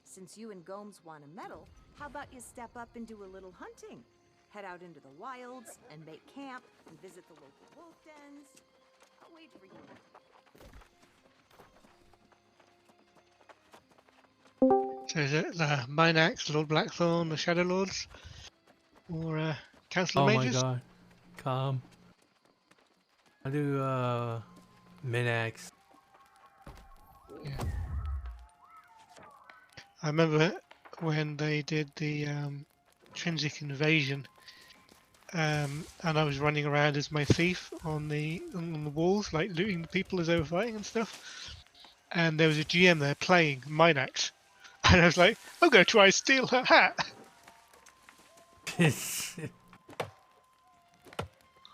Speaker 7: Since you and Gomes want a medal, how about you step up and do a little hunting? Head out into the wilds and make camp and visit the local wolf dens. I'll wait for you.
Speaker 3: So is it the Minax, Lord Blackthorn, the Shadow Lords, or Council
Speaker 2: Oh
Speaker 3: of
Speaker 2: my
Speaker 3: Mages?
Speaker 2: god. Calm. I do Minax.
Speaker 3: Yeah. I remember when they did the Trinsic Invasion, and I was running around as my thief on the walls, like looting the people as they were fighting and stuff. And there was a GM there playing Minax, and I was like, I'm going to try and steal her hat.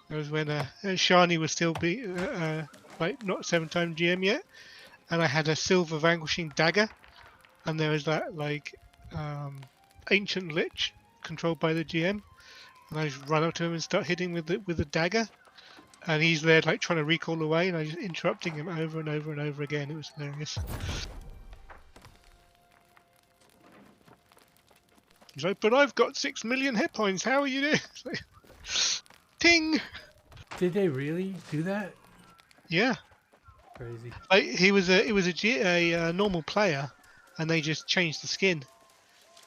Speaker 3: That was when Shani was still like not 7-time GM yet, and I had a silver vanquishing dagger, and there was that like ancient lich controlled by the GM, and I just run up to him and start hitting with the dagger, and he's there like trying to recall away, and I just interrupting him over and over and over again. It was hilarious. He's like, but I've got 6 million hit points. How are you doing? It's like, ting.
Speaker 2: Did they really do that?
Speaker 3: Yeah.
Speaker 2: Crazy.
Speaker 3: Like it was a normal player, and they just changed the skin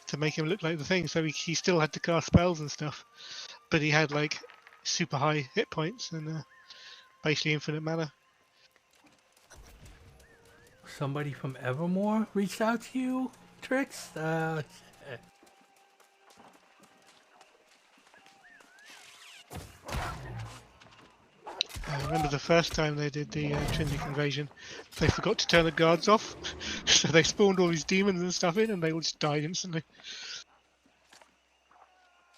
Speaker 3: to make him look like the thing. So he still had to cast spells and stuff, but he had like super high hit points and basically infinite mana.
Speaker 2: Somebody from Evermore reached out to you, Trix? Shit.
Speaker 3: I remember the first time they did the Trinsic Invasion, they forgot to turn the guards off, so they spawned all these demons and stuff in, and they all just died instantly.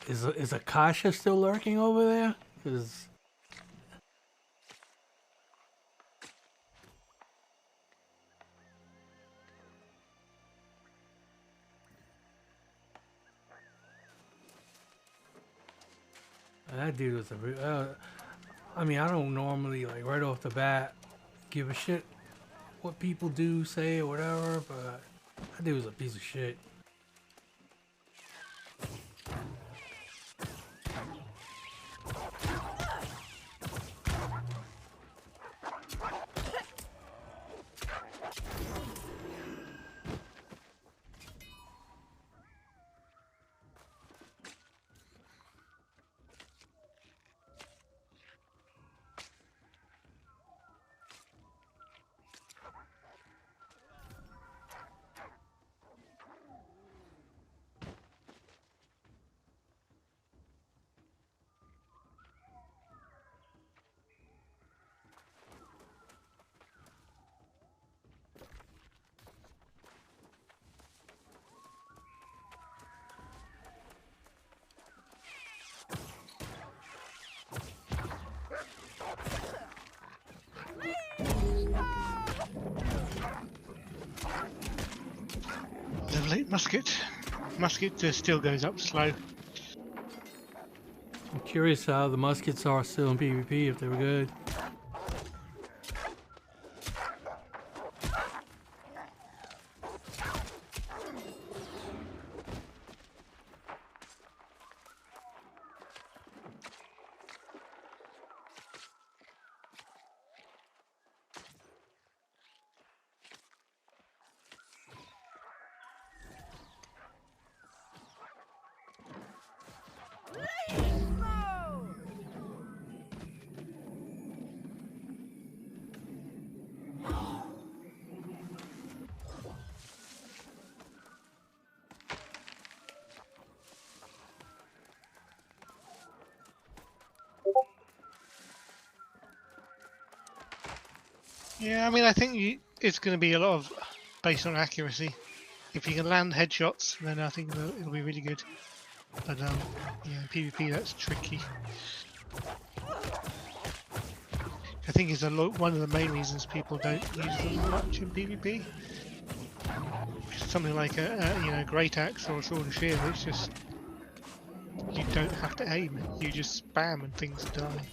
Speaker 2: Is Akasha still lurking over there? 'Cause that dude was I mean, I don't normally like right off the bat give a shit what people do, say, or whatever, but that dude was a piece of shit.
Speaker 3: Level 8 musket. Musket still goes up slow.
Speaker 2: I'm curious how the muskets are still in PvP, if they were good.
Speaker 3: Yeah, I mean, I think it's going to be a lot of based on accuracy. If you can land headshots, then I think it'll be really good. But yeah, PvP that's tricky. I think is one of the main reasons people don't use them much in PvP. Something like a Great Axe or a Sword of Shield, it's just you don't have to aim. You just spam and things die.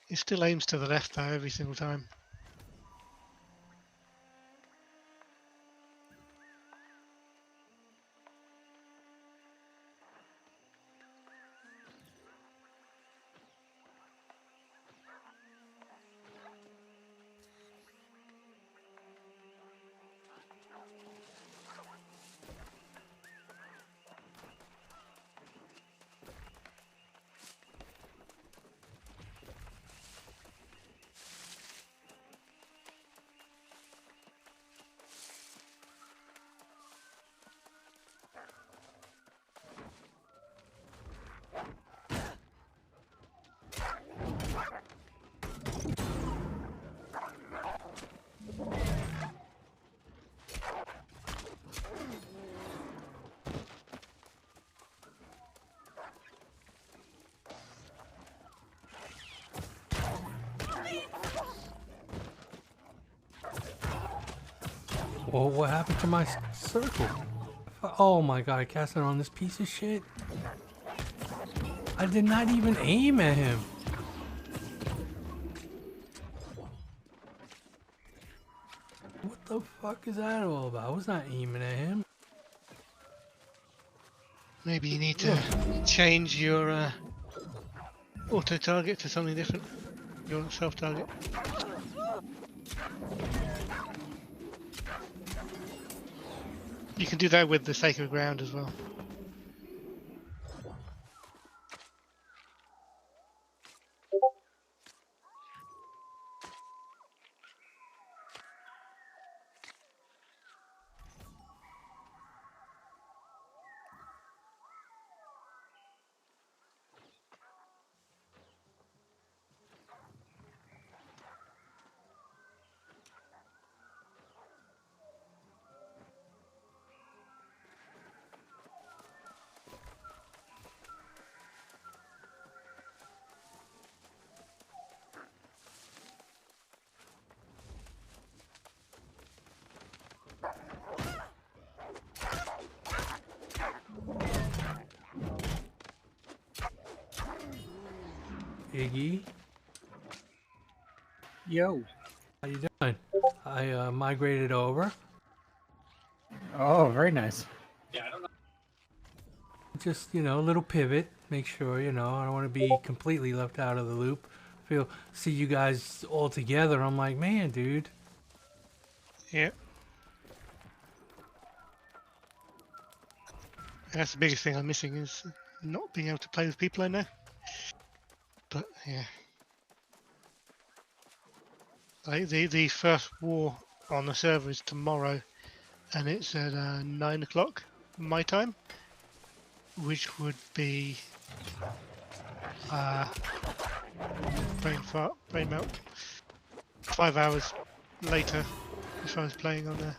Speaker 3: It still aims to the left though every single time.
Speaker 2: Well, what happened to my circle? Oh my god, I cast it on this piece of shit. I did not even aim at him. What the fuck is that all about? I was not aiming at him.
Speaker 3: Maybe you need to change your auto target to something different. Your self target. You can do that with the Sacred Ground as well.
Speaker 2: Iggy,
Speaker 8: Yo.
Speaker 2: how you doing? I migrated over.
Speaker 8: Oh, very nice.
Speaker 2: Just, you know, a little pivot. Make sure, you know, I don't want to be completely left out of the loop. See you guys all together. I'm like, man, dude.
Speaker 3: Yeah. That's the biggest thing I'm missing is not being able to play with people I know. But yeah. Like the first war on the server is tomorrow, and it's at 9 o'clock my time, which would be brain melt. 5 hours later if I was playing on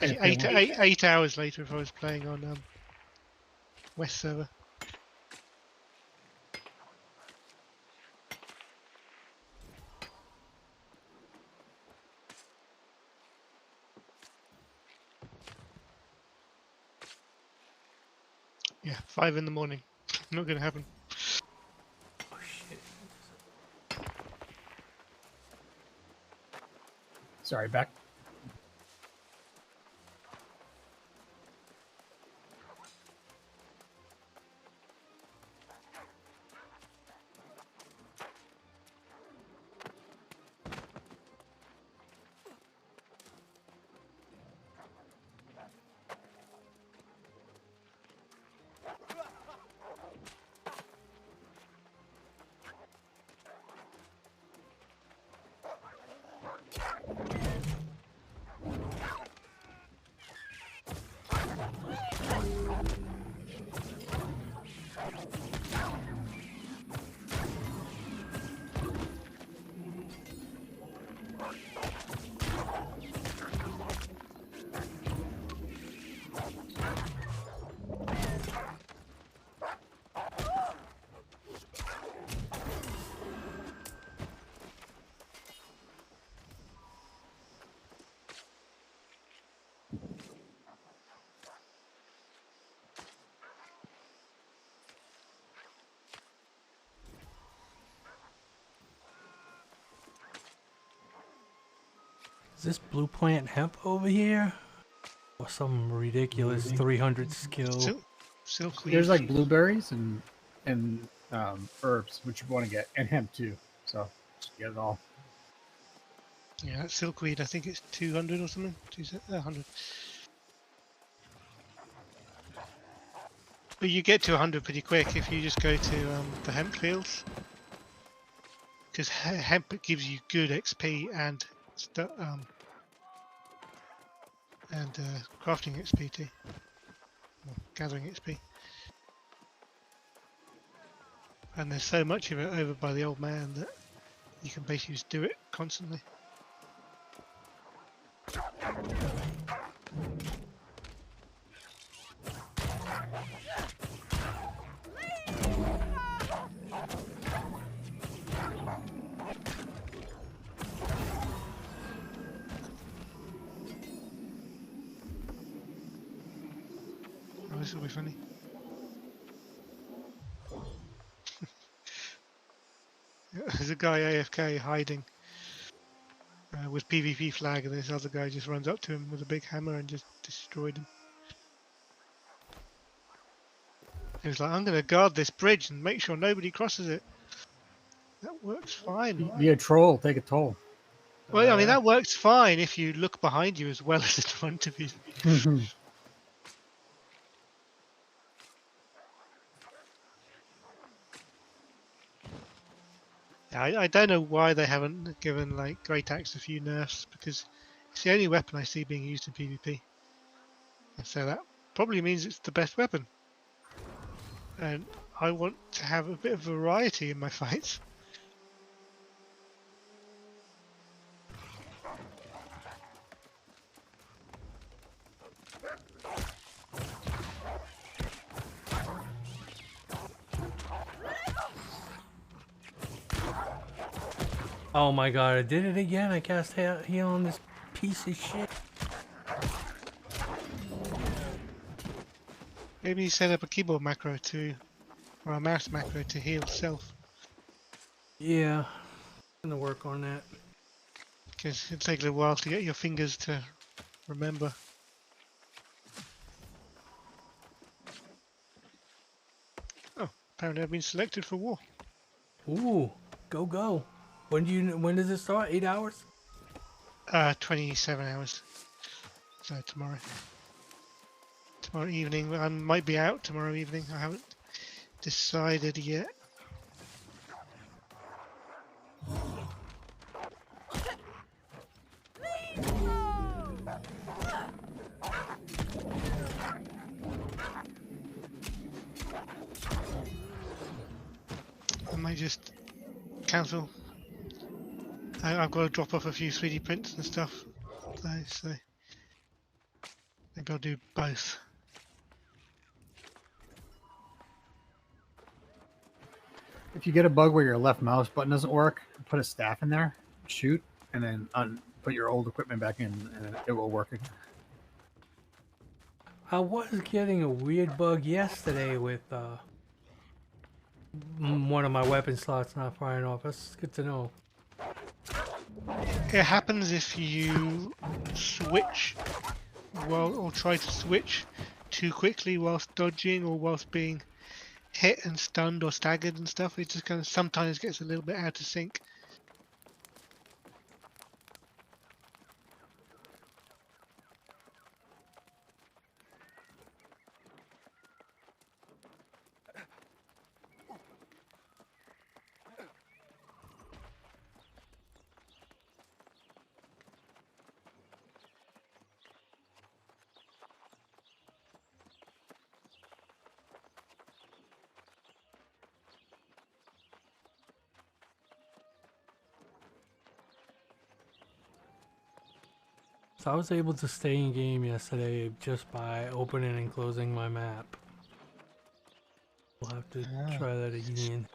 Speaker 3: eight hours later if I was playing on West server. Yeah, 5 in the morning. Not gonna happen.
Speaker 2: Oh, shit.
Speaker 8: Sorry, back.
Speaker 2: Is this blue plant hemp over here? Or some ridiculous 300 skill?
Speaker 3: Silkweed.
Speaker 8: There's like blueberries and herbs which you want to get, and hemp too. So just get it all.
Speaker 3: Yeah, silkweed. I think it's 200 or something. 100. But you get to 100 pretty quick if you just go to the hemp fields. Because hemp gives you good XP and crafting XP too. Well, gathering XP. And there's so much of it over by the old man that you can basically just do it constantly. Oh, this will be funny. There's a guy AFK hiding with PvP flag, and this other guy just runs up to him with a big hammer and just destroyed him. He was like, I'm going to guard this bridge and make sure nobody crosses it. That works fine.
Speaker 8: Be a troll, take a toll.
Speaker 3: Well, I mean, that works fine if you look behind you as well as in front of you. I don't know why they haven't given like Great Axe a few nerfs, because it's the only weapon I see being used in PvP. And so that probably means it's the best weapon. And I want to have a bit of variety in my fights.
Speaker 2: Oh my god, I did it again. I cast heal on this piece of shit.
Speaker 3: Maybe you set up a keyboard macro to, or a mouse macro to heal self.
Speaker 2: Yeah, I'm gonna work on that.
Speaker 3: Because it'll take a little while to get your fingers to remember. Oh, apparently I've been selected for war.
Speaker 2: Ooh, go. When does it start? 8 hours?
Speaker 3: 27 hours. So tomorrow. Tomorrow evening. I might be out tomorrow evening. I haven't decided yet. I might just cancel. I've got to drop off a few 3D prints and stuff, so maybe I'll do both.
Speaker 8: If you get a bug where your left mouse button doesn't work, put a staff in there, shoot, and then put your old equipment back in, and it will work again.
Speaker 2: I was getting a weird bug yesterday with one of my weapon slots not firing off. That's good to know.
Speaker 3: It happens if you switch, or try to switch too quickly whilst dodging or whilst being hit and stunned or staggered and stuff. It just kind of sometimes gets a little bit out of sync.
Speaker 2: So I was able to stay in game yesterday just by opening and closing my map. We'll have to try that again.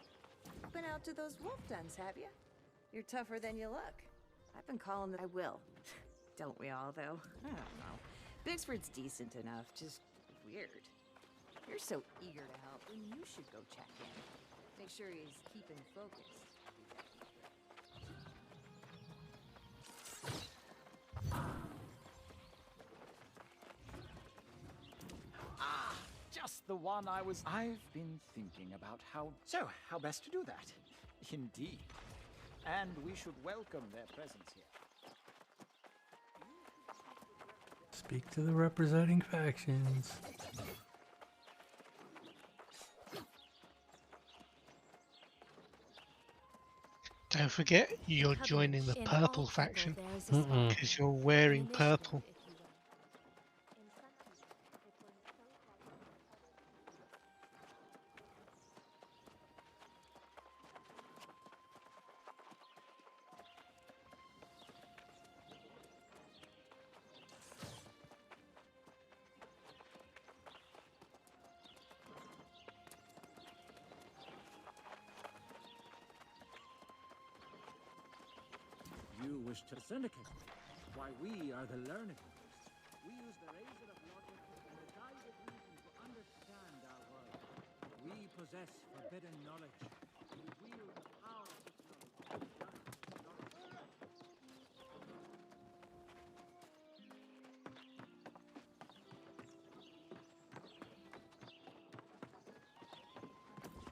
Speaker 7: Been out to those wolf dens, have you? You're tougher than you look. I've been calling that I will. Don't we all, though? I don't know. Bixford's decent enough, just weird. You're so eager to help, then you should go check in. Make sure he's keeping focused.
Speaker 5: the one I was... I've been thinking about how... So, how best to do that? Indeed. And we should welcome their presence here.
Speaker 2: Speak to the representing factions.
Speaker 3: Don't forget, you're joining the purple faction because you're wearing purple.
Speaker 5: You wish to syndicate. Why, we are the learned ones. We use the razor of logic and the guide of reason to understand our world. We possess forbidden knowledge. We wield the power of this knowledge.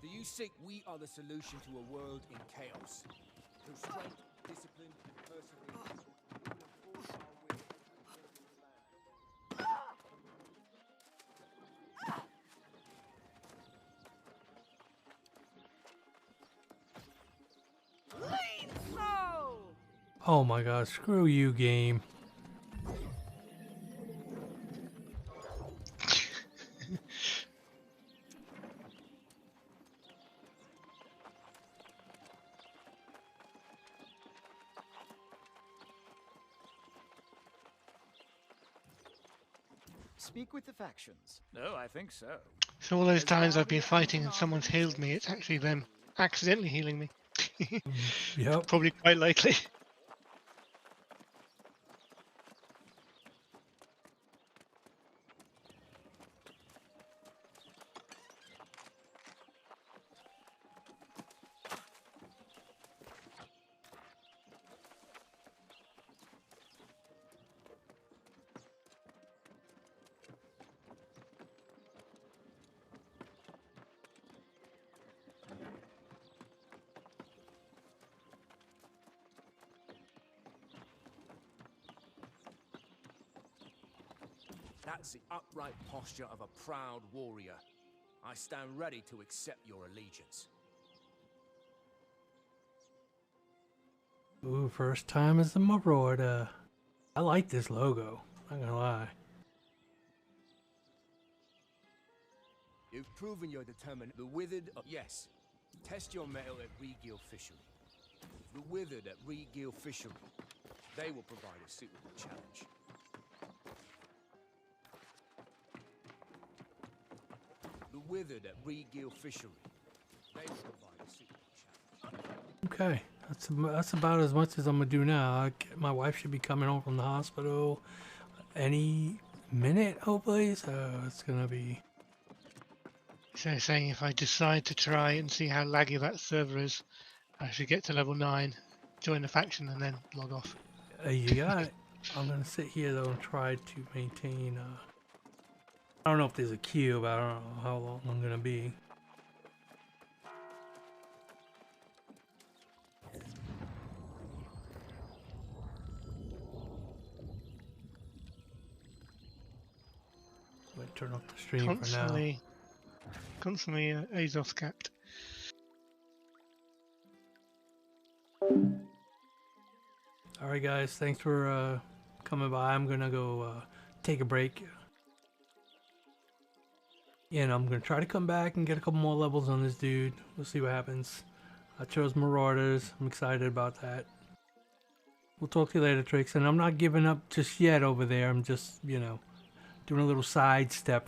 Speaker 9: Do you think we are the solution to a world in chaos? Through strength, discipline, and perseverance, we will enforce our will and build this land.
Speaker 2: Oh my god, screw you, game.
Speaker 5: Speak with the factions. No, I think so.
Speaker 3: So all those times I've been fighting and someone's healed me, it's actually them accidentally healing me.
Speaker 2: Yep.
Speaker 3: Probably quite likely.
Speaker 9: That's the upright posture of a proud warrior. I stand ready to accept your allegiance.
Speaker 2: Ooh, first time as a Marauder. I like this logo, not gonna lie.
Speaker 9: You've proven you're determined. The Withered... yes. Test your mettle at Regiel Fishery. The Withered at Regiel Fishery. They will provide a suitable challenge. The Withered at Regiel Fishery. They will provide a suitable challenge.
Speaker 2: Okay, that's about as much as I'm gonna do now. My wife should be coming home from the hospital any minute, hopefully. So it's gonna be.
Speaker 3: So saying if I decide to try and see how laggy that server is, I should get to level 9, join the faction, and then log off.
Speaker 2: You got it. I'm gonna sit here though and try to maintain. I don't know if there's a queue, but I don't know how long I'm gonna be. I'm gonna turn off the stream for now.
Speaker 3: Constantly Azos capped.
Speaker 2: Alright guys, thanks for coming by. I'm gonna go take a break. And I'm gonna try to come back and get a couple more levels on this dude. We'll see what happens. I chose Marauders. I'm excited about that. We'll talk to you later, Trix. And I'm not giving up just yet over there. I'm just, you know, doing a little sidestep